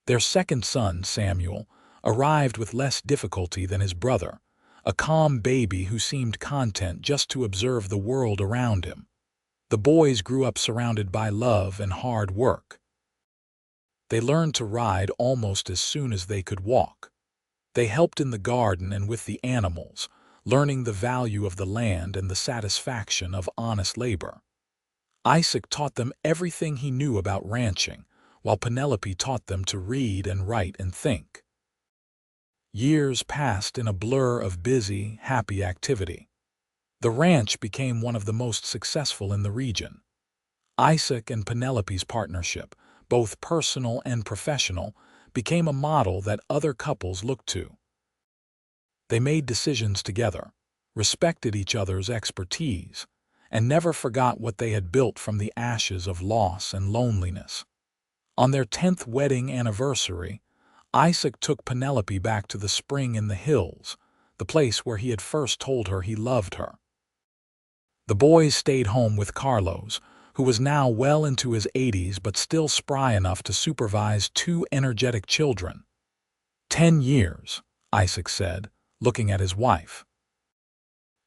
Their second son, Samuel, arrived with less difficulty than his brother, a calm baby who seemed content just to observe the world around him. The boys grew up surrounded by love and hard work. They learned to ride almost as soon as they could walk. They helped in the garden and with the animals, learning the value of the land and the satisfaction of honest labor. Isaac taught them everything he knew about ranching, while Penelope taught them to read and write and think. Years passed in a blur of busy, happy activity. The ranch became one of the most successful in the region. Isaac and Penelope's partnership, both personal and professional, became a model that other couples looked to. They made decisions together, respected each other's expertise, and never forgot what they had built from the ashes of loss and loneliness. On their 10th wedding anniversary, Isaac took Penelope back to the spring in the hills, the place where he had first told her he loved her. The boys stayed home with Carlos, who was now well into his 80s but still spry enough to supervise 2 energetic children. 10 years, Isaac said, looking at his wife.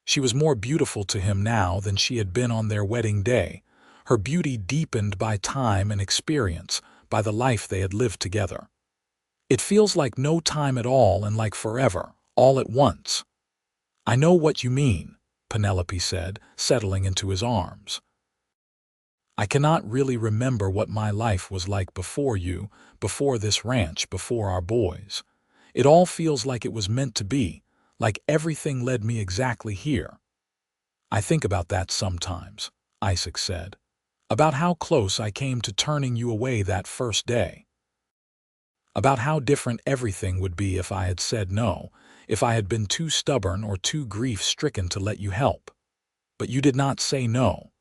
She was more beautiful to him now than she had been on their wedding day, her beauty deepened by time and experience, by the life they had lived together. It feels like no time at all and like forever, all at once. I know what you mean, Penelope said, settling into his arms. I cannot really remember what my life was like before you, before this ranch, before our boys. It all feels like it was meant to be, like everything led me exactly here. I think about that sometimes, Isaac said, about how close I came to turning you away that first day. About how different everything would be if I had said no, if I had been too stubborn or too grief-stricken to let you help. But you did not say no.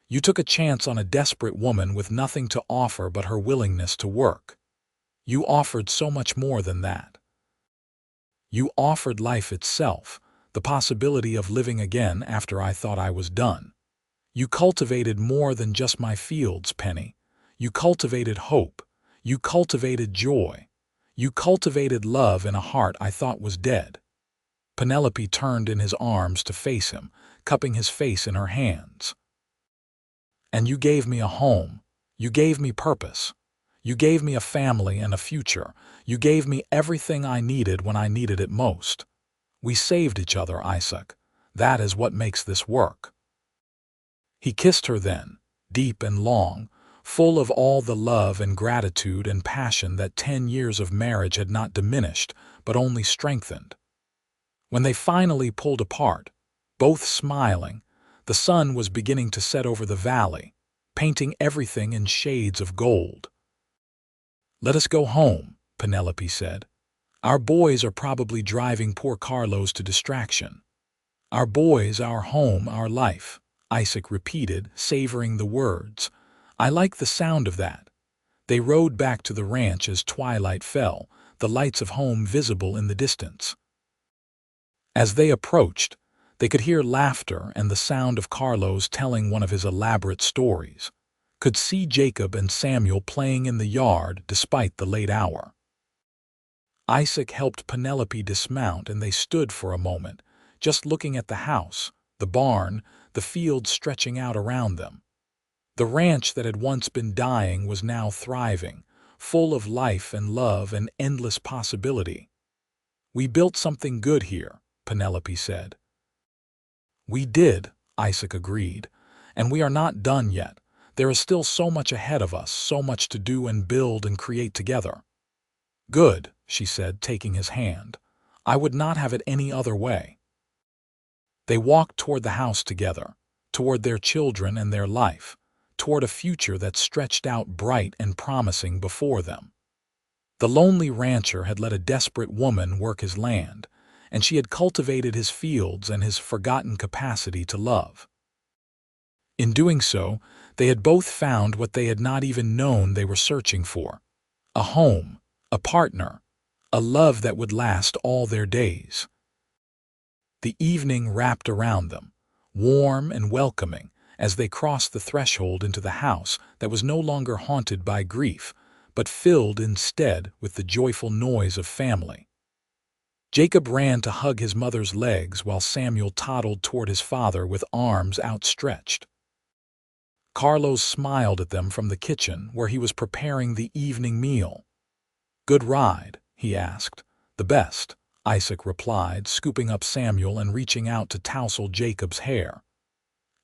You took a chance on a desperate woman with nothing to offer but her willingness to work. You offered so much more than that. You offered life itself, the possibility of living again after I thought I was done. You cultivated more than just my fields, Penny. You cultivated hope. You cultivated joy. You cultivated love in a heart I thought was dead. Penelope turned in his arms to face him, cupping his face in her hands. And you gave me a home. You gave me purpose. You gave me a family and a future. You gave me everything I needed when I needed it most. We saved each other, Isaac. That is what makes this work. He kissed her then, deep and long, full of all the love and gratitude and passion that 10 years of marriage had not diminished, but only strengthened. When they finally pulled apart, both smiling, the sun was beginning to set over the valley, painting everything in shades of gold. Let us go home, Penelope said. Our boys are probably driving poor Carlos to distraction. Our boys, our home, our life, Isaac repeated, savoring the words. I like the sound of that. They rode back to the ranch as twilight fell, the lights of home visible in the distance. As they approached, they could hear laughter and the sound of Carlos telling one of his elaborate stories, could see Jacob and Samuel playing in the yard despite the late hour. Isaac helped Penelope dismount and they stood for a moment, just looking at the house, the barn, the fields stretching out around them. The ranch that had once been dying was now thriving, full of life and love and endless possibility. "We built something good here," Penelope said. "We did," Isaac agreed, "and we are not done yet. There is still so much ahead of us, so much to do and build and create together." "Good," she said, taking his hand. "I would not have it any other way." They walked toward the house together, toward their children and their life, toward a future that stretched out bright and promising before them. The lonely rancher had let a desperate woman work his land, and she had cultivated his fields and his forgotten capacity to love. In doing so, they had both found what they had not even known they were searching for: a home, a partner, a love that would last all their days. The evening wrapped around them, warm and welcoming, as they crossed the threshold into the house that was no longer haunted by grief, but filled instead with the joyful noise of family. Jacob ran to hug his mother's legs while Samuel toddled toward his father with arms outstretched. Carlos smiled at them from the kitchen where he was preparing the evening meal. "Good ride?" he asked. "The best," Isaac replied, scooping up Samuel and reaching out to tousle Jacob's hair.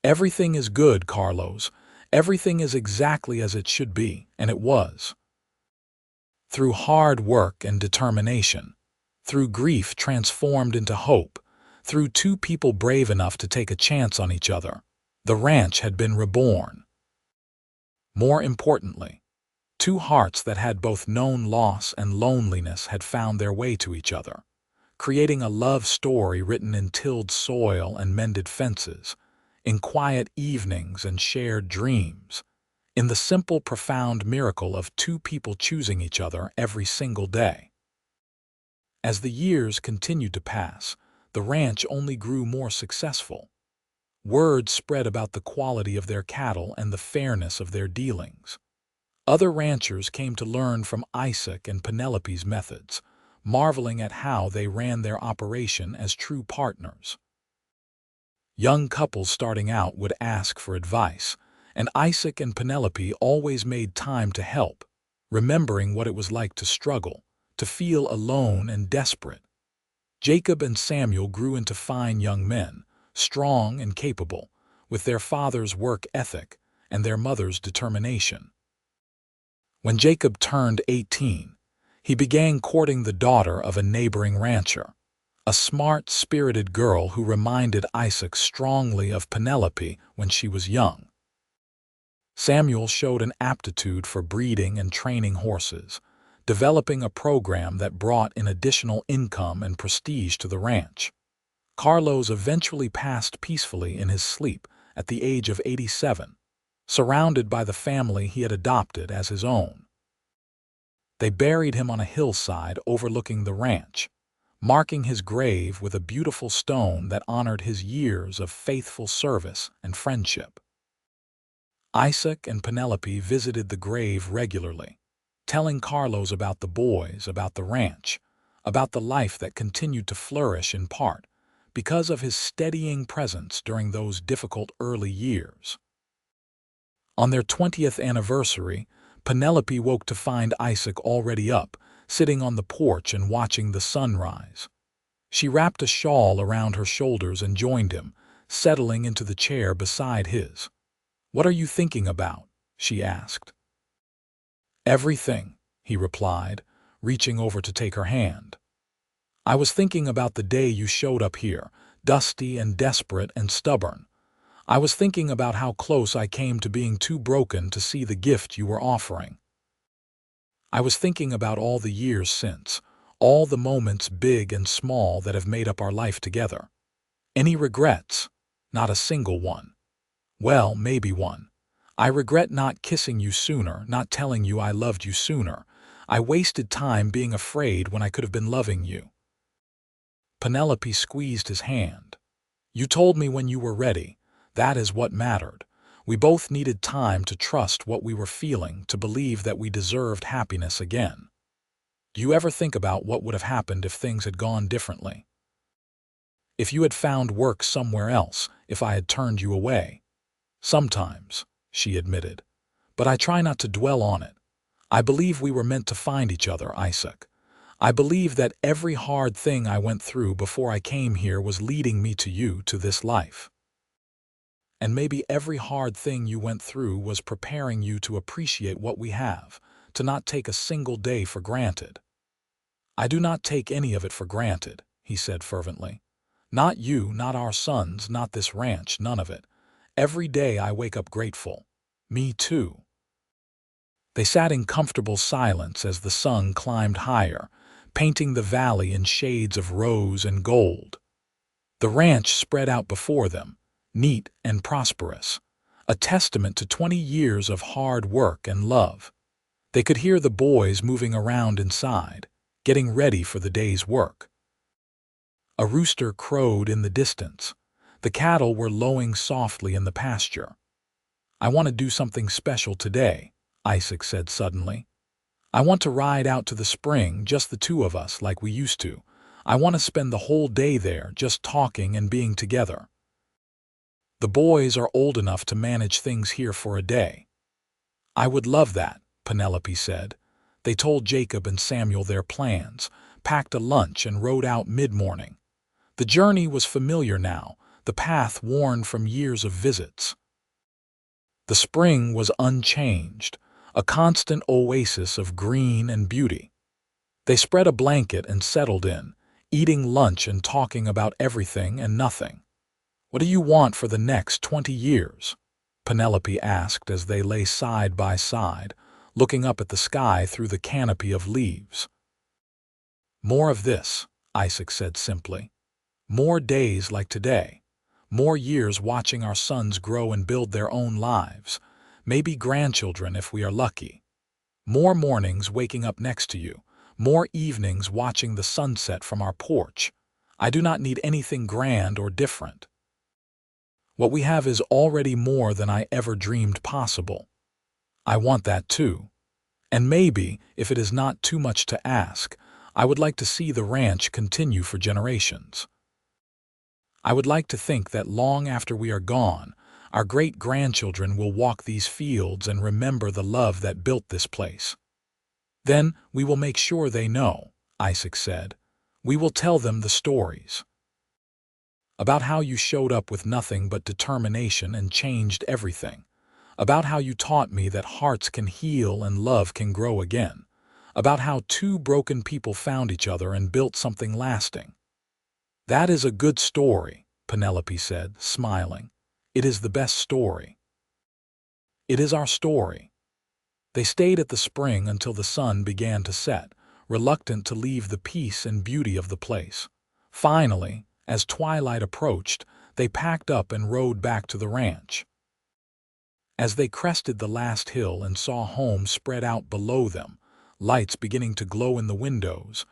"Everything is good, Carlos. Everything is exactly as it should be, and it was. Through hard work and determination, through grief transformed into hope, through two people brave enough to take a chance on each other, the ranch had been reborn. More importantly, two hearts that had both known loss and loneliness had found their way to each other, creating a love story written in tilled soil and mended fences, in quiet evenings and shared dreams, in the simple, profound miracle of two people choosing each other every single day." As the years continued to pass, the ranch only grew more successful. Word spread about the quality of their cattle and the fairness of their dealings. Other ranchers came to learn from Isaac and Penelope's methods, marveling at how they ran their operation as true partners. Young couples starting out would ask for advice, and Isaac and Penelope always made time to help, remembering what it was like to struggle, to feel alone and desperate. Jacob and Samuel grew into fine young men, strong and capable, with their father's work ethic and their mother's determination. When Jacob turned 18, he began courting the daughter of a neighboring rancher, a smart, spirited girl who reminded Isaac strongly of Penelope when she was young. Samuel showed an aptitude for breeding and training horses, developing a program that brought in additional income and prestige to the ranch. Carlos eventually passed peacefully in his sleep at the age of 87, surrounded by the family he had adopted as his own. They buried him on a hillside overlooking the ranch, marking his grave with a beautiful stone that honored his years of faithful service and friendship. Isaac and Penelope visited the grave regularly, telling Carlos about the boys, about the ranch, about the life that continued to flourish in part because of his steadying presence during those difficult early years. On their 20th anniversary, Penelope woke to find Isaac already up, sitting on the porch and watching the sunrise. She wrapped a shawl around her shoulders and joined him, settling into the chair beside his. "What are you thinking about?" she asked. "Everything," he replied, reaching over to take her hand. "I was thinking about the day you showed up here, dusty and desperate and stubborn. I was thinking about how close I came to being too broken to see the gift you were offering. I was thinking about all the years since, all the moments big and small that have made up our life together. Any regrets? Not a single one. Well, maybe one. I regret not kissing you sooner, not telling you I loved you sooner. I wasted time being afraid when I could have been loving you." Penelope squeezed his hand. "You told me when you were ready. That is what mattered. We both needed time to trust what we were feeling, to believe that we deserved happiness again. Do you ever think about what would have happened if things had gone differently? If you had found work somewhere else, if I had turned you away?" "Sometimes," she admitted, "but I try not to dwell on it. I believe we were meant to find each other, Isaac. I believe that every hard thing I went through before I came here was leading me to you, to this life. And maybe every hard thing you went through was preparing you to appreciate what we have, to not take a single day for granted. I do not take any of it for granted, he said fervently. Not you, not our sons, not this ranch, none of it. Every day I wake up grateful. Me too. They sat in comfortable silence as the sun climbed higher, painting the valley in shades of rose and gold. The ranch spread out before them, neat and prosperous, a testament to 20 years of hard work and love. They could hear the boys moving around inside, getting ready for the day's work. A rooster crowed in the distance. The cattle were lowing softly in the pasture. I want to do something special today, Isaac said suddenly. I want to ride out to the spring, just the two of us like we used to. I want to spend the whole day there, just talking and being together. The boys are old enough to manage things here for a day. I would love that, Penelope said. They told Jacob and Samuel their plans, packed a lunch and rode out mid-morning. The journey was familiar now, the path worn from years of visits. The spring was unchanged, a constant oasis of green and beauty. They spread a blanket and settled in, eating lunch and talking about everything and nothing. What do you want for the next 20 years? Penelope asked as they lay side by side, looking up at the sky through the canopy of leaves. More of this, Isaac said simply. More days like today. More years watching our sons grow and build their own lives. Maybe grandchildren if we are lucky. More mornings waking up next to you. More evenings watching the sunset from our porch. I do not need anything grand or different. What we have is already more than I ever dreamed possible. I want that too. And maybe, if it is not too much to ask, I would like to see the ranch continue for generations. I would like to think that long after we are gone, our great-grandchildren will walk these fields and remember the love that built this place. Then we will make sure they know, Isaac said. We will tell them the stories. About how you showed up with nothing but determination and changed everything. About how you taught me that hearts can heal and love can grow again. About how two broken people found each other and built something lasting. That is a good story, Penelope said, smiling. It is the best story. It is our story. They stayed at the spring until the sun began to set, reluctant to leave the peace and beauty of the place. Finally, as twilight approached, they packed up and rode back to the ranch. As they crested the last hill and saw home spread out below them, lights beginning to glow in the windows,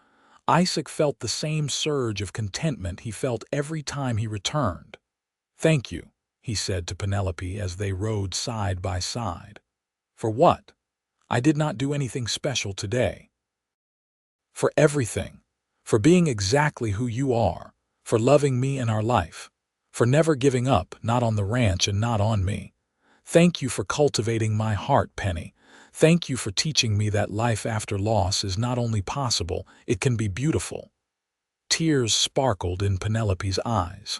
Isaac felt the same surge of contentment he felt every time he returned. Thank you, he said to Penelope as they rode side by side. For what? I did not do anything special today. For everything. For being exactly who you are. For loving me in our life. For never giving up, not on the ranch and not on me. Thank you for cultivating my heart, Penny. Thank you for teaching me that life after loss is not only possible, it can be beautiful. Tears sparkled in Penelope's eyes.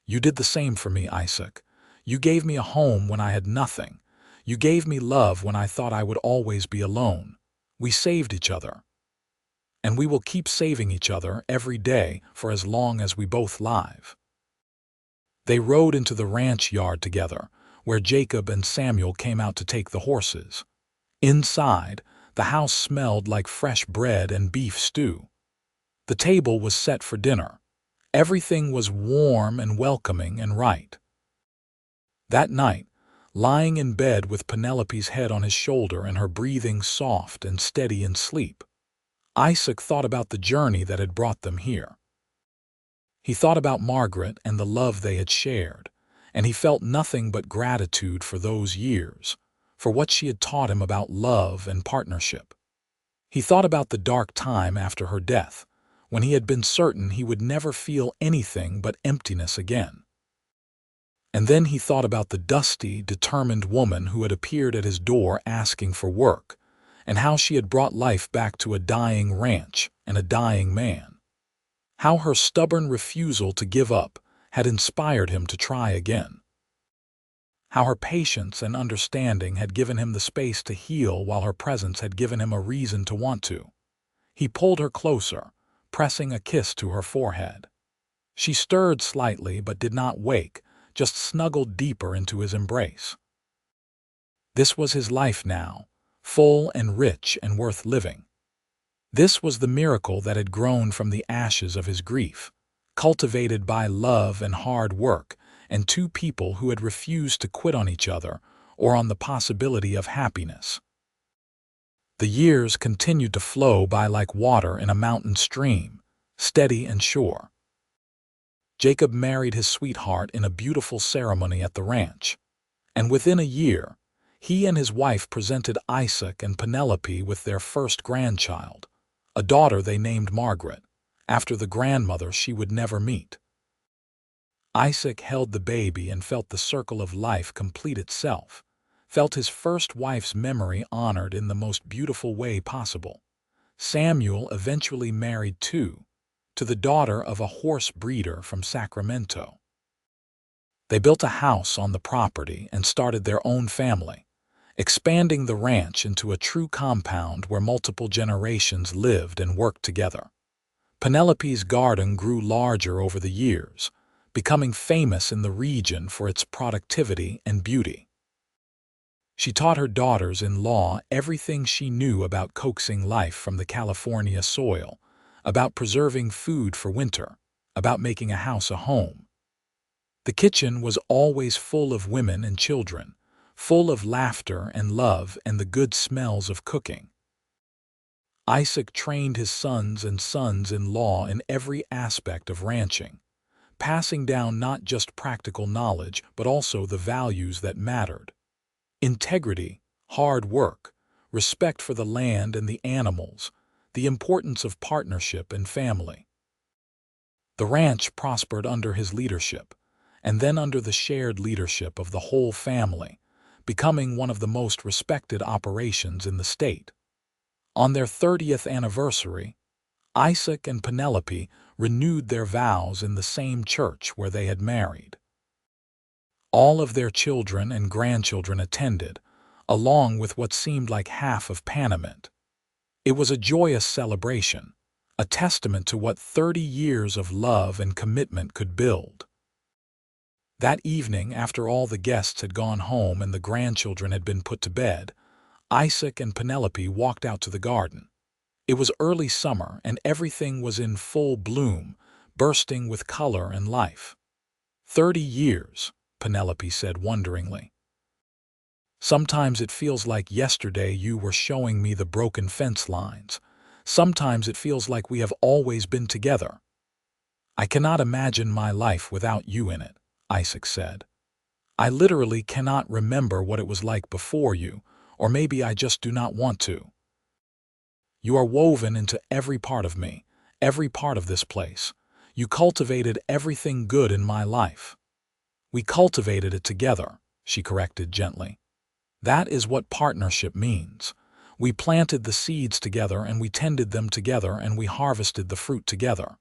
You did the same for me, Isaac. You gave me a home when I had nothing. You gave me love when I thought I would always be alone. We saved each other. And we will keep saving each other every day for as long as we both live. They rode into the ranch yard together, where Jacob and Samuel came out to take the horses. Inside, the house smelled like fresh bread and beef stew. The table was set for dinner. Everything was warm and welcoming and right. That night, lying in bed with Penelope's head on his shoulder and her breathing soft and steady in sleep, Isaac thought about the journey that had brought them here. He thought about Margaret and the love they had shared, and he felt nothing but gratitude for those years, for what she had taught him about love and partnership. He thought about the dark time after her death, when he had been certain he would never feel anything but emptiness again. And then he thought about the dusty, determined woman who had appeared at his door asking for work, and how she had brought life back to a dying ranch and a dying man. How her stubborn refusal to give up had inspired him to try again. How her patience and understanding had given him the space to heal while her presence had given him a reason to want to. He pulled her closer, pressing a kiss to her forehead. She stirred slightly but did not wake, just snuggled deeper into his embrace. This was his life now, full and rich and worth living. This was the miracle that had grown from the ashes of his grief, cultivated by love and hard work, and two people who had refused to quit on each other or on the possibility of happiness. The years continued to flow by like water in a mountain stream, steady and sure. Jacob married his sweetheart in a beautiful ceremony at the ranch, and within a year, he and his wife presented Isaac and Penelope with their first grandchild, a daughter they named Margaret, after the grandmother she would never meet. Isaac held the baby and felt the circle of life complete itself, felt his first wife's memory honored in the most beautiful way possible. Samuel eventually married too, to the daughter of a horse breeder from Sacramento. They built a house on the property and started their own family, expanding the ranch into a true compound where multiple generations lived and worked together. Penelope's garden grew larger over the years, becoming famous in the region for its productivity and beauty. She taught her daughters-in-law everything she knew about coaxing life from the California soil, about preserving food for winter, about making a house a home. The kitchen was always full of women and children, full of laughter and love and the good smells of cooking. Isaac trained his sons and sons-in-law in every aspect of ranching, passing down not just practical knowledge but also the values that mattered: integrity, hard work, respect for the land and the animals, the importance of partnership and family. The ranch prospered under his leadership, and then under the shared leadership of the whole family, becoming one of the most respected operations in the state. On their 30th anniversary, Isaac and Penelope renewed their vows in the same church where they had married. All of their children and grandchildren attended, along with what seemed like half of Panamint. It was a joyous celebration, a testament to what 30 years of love and commitment could build. That evening, after all the guests had gone home and the grandchildren had been put to bed, Isaac and Penelope walked out to the garden. It was early summer and everything was in full bloom, bursting with color and life. 30 years, Penelope said wonderingly. Sometimes it feels like yesterday you were showing me the broken fence lines. Sometimes it feels like we have always been together. I cannot imagine my life without you in it, Isaac said. I literally cannot remember what it was like before you, or maybe I just do not want to. You are woven into every part of me, every part of this place. You cultivated everything good in my life. We cultivated it together, she corrected gently. That is what partnership means. We planted the seeds together and we tended them together and we harvested the fruit together.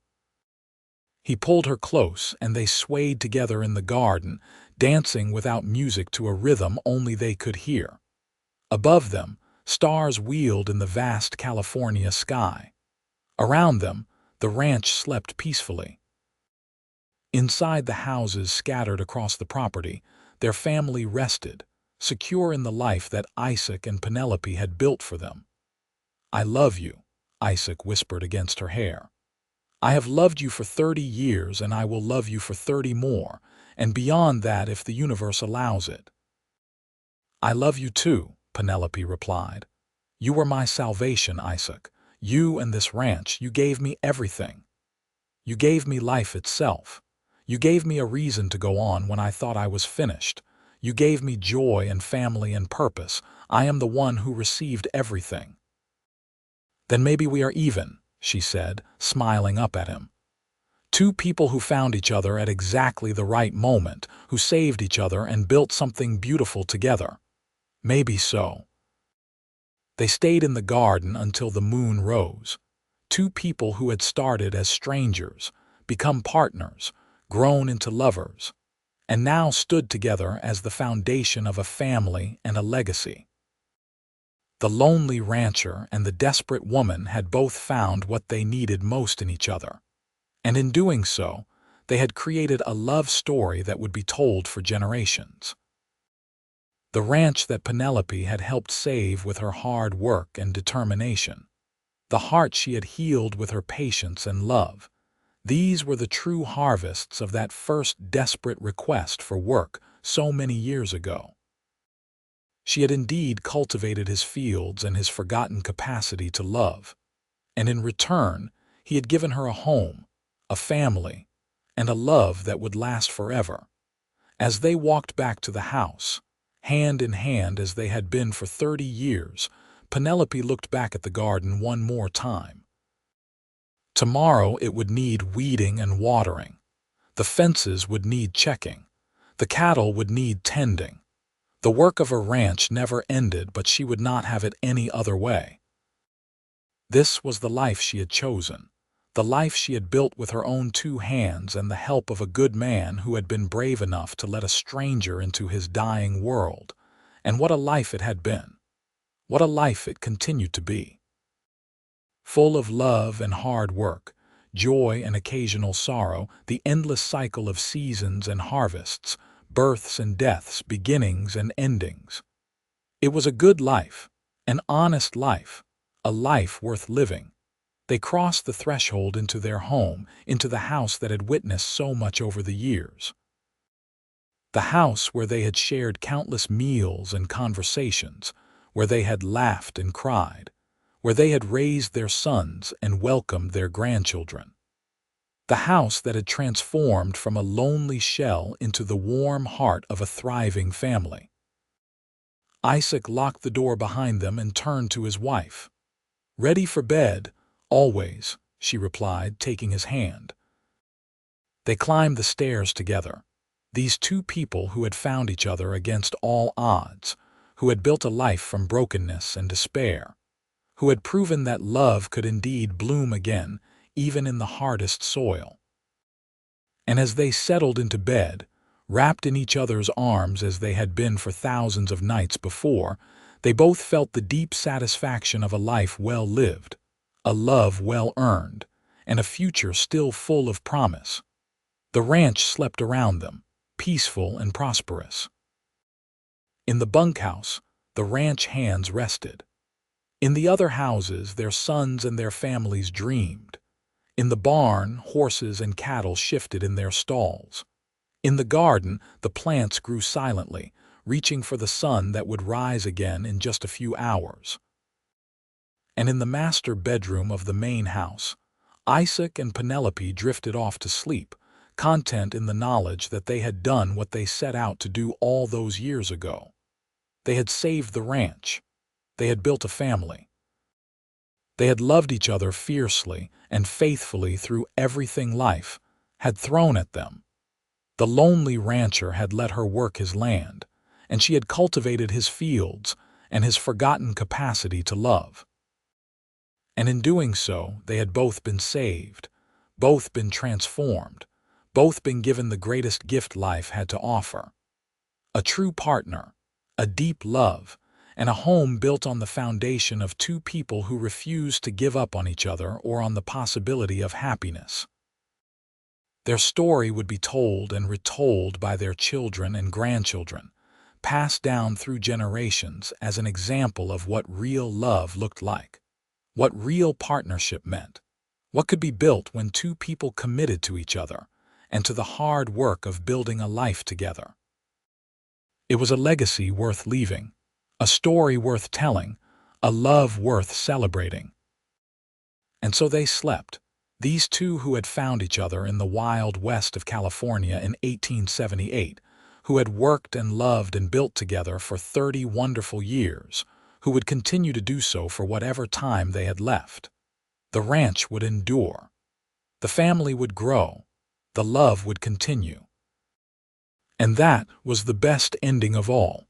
He pulled her close and they swayed together in the garden, dancing without music to a rhythm only they could hear. Above them, stars wheeled in the vast California sky. Around them, the ranch slept peacefully. Inside the houses scattered across the property, their family rested, secure in the life that Isaac and Penelope had built for them. I love you, Isaac whispered against her hair. I have loved you for 30 years and I will love you for 30 more, and beyond that if the universe allows it. I love you too, Penelope replied. You were my salvation, Isaac. You and this ranch, you gave me everything. You gave me life itself. You gave me a reason to go on when I thought I was finished. You gave me joy and family and purpose. I am the one who received everything. Then maybe we are even, she said, smiling up at him. Two people who found each other at exactly the right moment, who saved each other and built something beautiful together. Maybe so. They stayed in the garden until the moon rose. Two people who had started as strangers, become partners, grown into lovers, and now stood together as the foundation of a family and a legacy. The lonely rancher and the desperate woman had both found what they needed most in each other, and in doing so, they had created a love story that would be told for generations. The ranch that Penelope had helped save with her hard work and determination, the heart she had healed with her patience and love, these were the true harvests of that first desperate request for work so many years ago. She had indeed cultivated his fields and his forgotten capacity to love, and in return, he had given her a home, a family, and a love that would last forever. As they walked back to the house, hand in hand as they had been for 30 years, Penelope looked back at the garden one more time. Tomorrow it would need weeding and watering. The fences would need checking. The cattle would need tending. The work of her ranch never ended, but she would not have it any other way. This was the life she had chosen, the life she had built with her own two hands and the help of a good man who had been brave enough to let a stranger into his dying world. And what a life it had been! What a life it continued to be! Full of love and hard work, joy and occasional sorrow, the endless cycle of seasons and harvests, births and deaths, beginnings and endings. It was a good life, an honest life, a life worth living. They crossed the threshold into their home, into the house that had witnessed so much over the years. The house where they had shared countless meals and conversations, where they had laughed and cried, where they had raised their sons and welcomed their grandchildren. The house that had transformed from a lonely shell into the warm heart of a thriving family. Isaac locked the door behind them and turned to his wife. "Ready for bed, always," she replied, taking his hand. They climbed the stairs together. These two people who had found each other against all odds, who had built a life from brokenness and despair, who had proven that love could indeed bloom again, even in the hardest soil. And as they settled into bed, wrapped in each other's arms as they had been for thousands of nights before, they both felt the deep satisfaction of a life well lived, a love well earned, and a future still full of promise. The ranch slept around them, peaceful and prosperous. In the bunkhouse, the ranch hands rested. In the other houses, their sons and their families dreamed. In the barn, horses and cattle shifted in their stalls. In the garden, the plants grew silently, reaching for the sun that would rise again in just a few hours. And in the master bedroom of the main house, Isaac and Penelope drifted off to sleep, content in the knowledge that they had done what they set out to do all those years ago. They had saved the ranch. They had built a family. They had loved each other fiercely and faithfully through everything life had thrown at them. The lonely rancher had let her work his land, and she had cultivated his fields and his forgotten capacity to love. And in doing so, they had both been saved, both been transformed, both been given the greatest gift life had to offer: a true partner, a deep love, and a home built on the foundation of two people who refused to give up on each other or on the possibility of happiness. Their story would be told and retold by their children and grandchildren, passed down through generations as an example of what real love looked like, what real partnership meant, what could be built when two people committed to each other and to the hard work of building a life together. It was a legacy worth leaving, a story worth telling, a love worth celebrating. And so they slept, these two who had found each other in the wild west of California in 1878, who had worked and loved and built together for 30 wonderful years, who would continue to do so for whatever time they had left. The ranch would endure. The family would grow. The love would continue. And that was the best ending of all.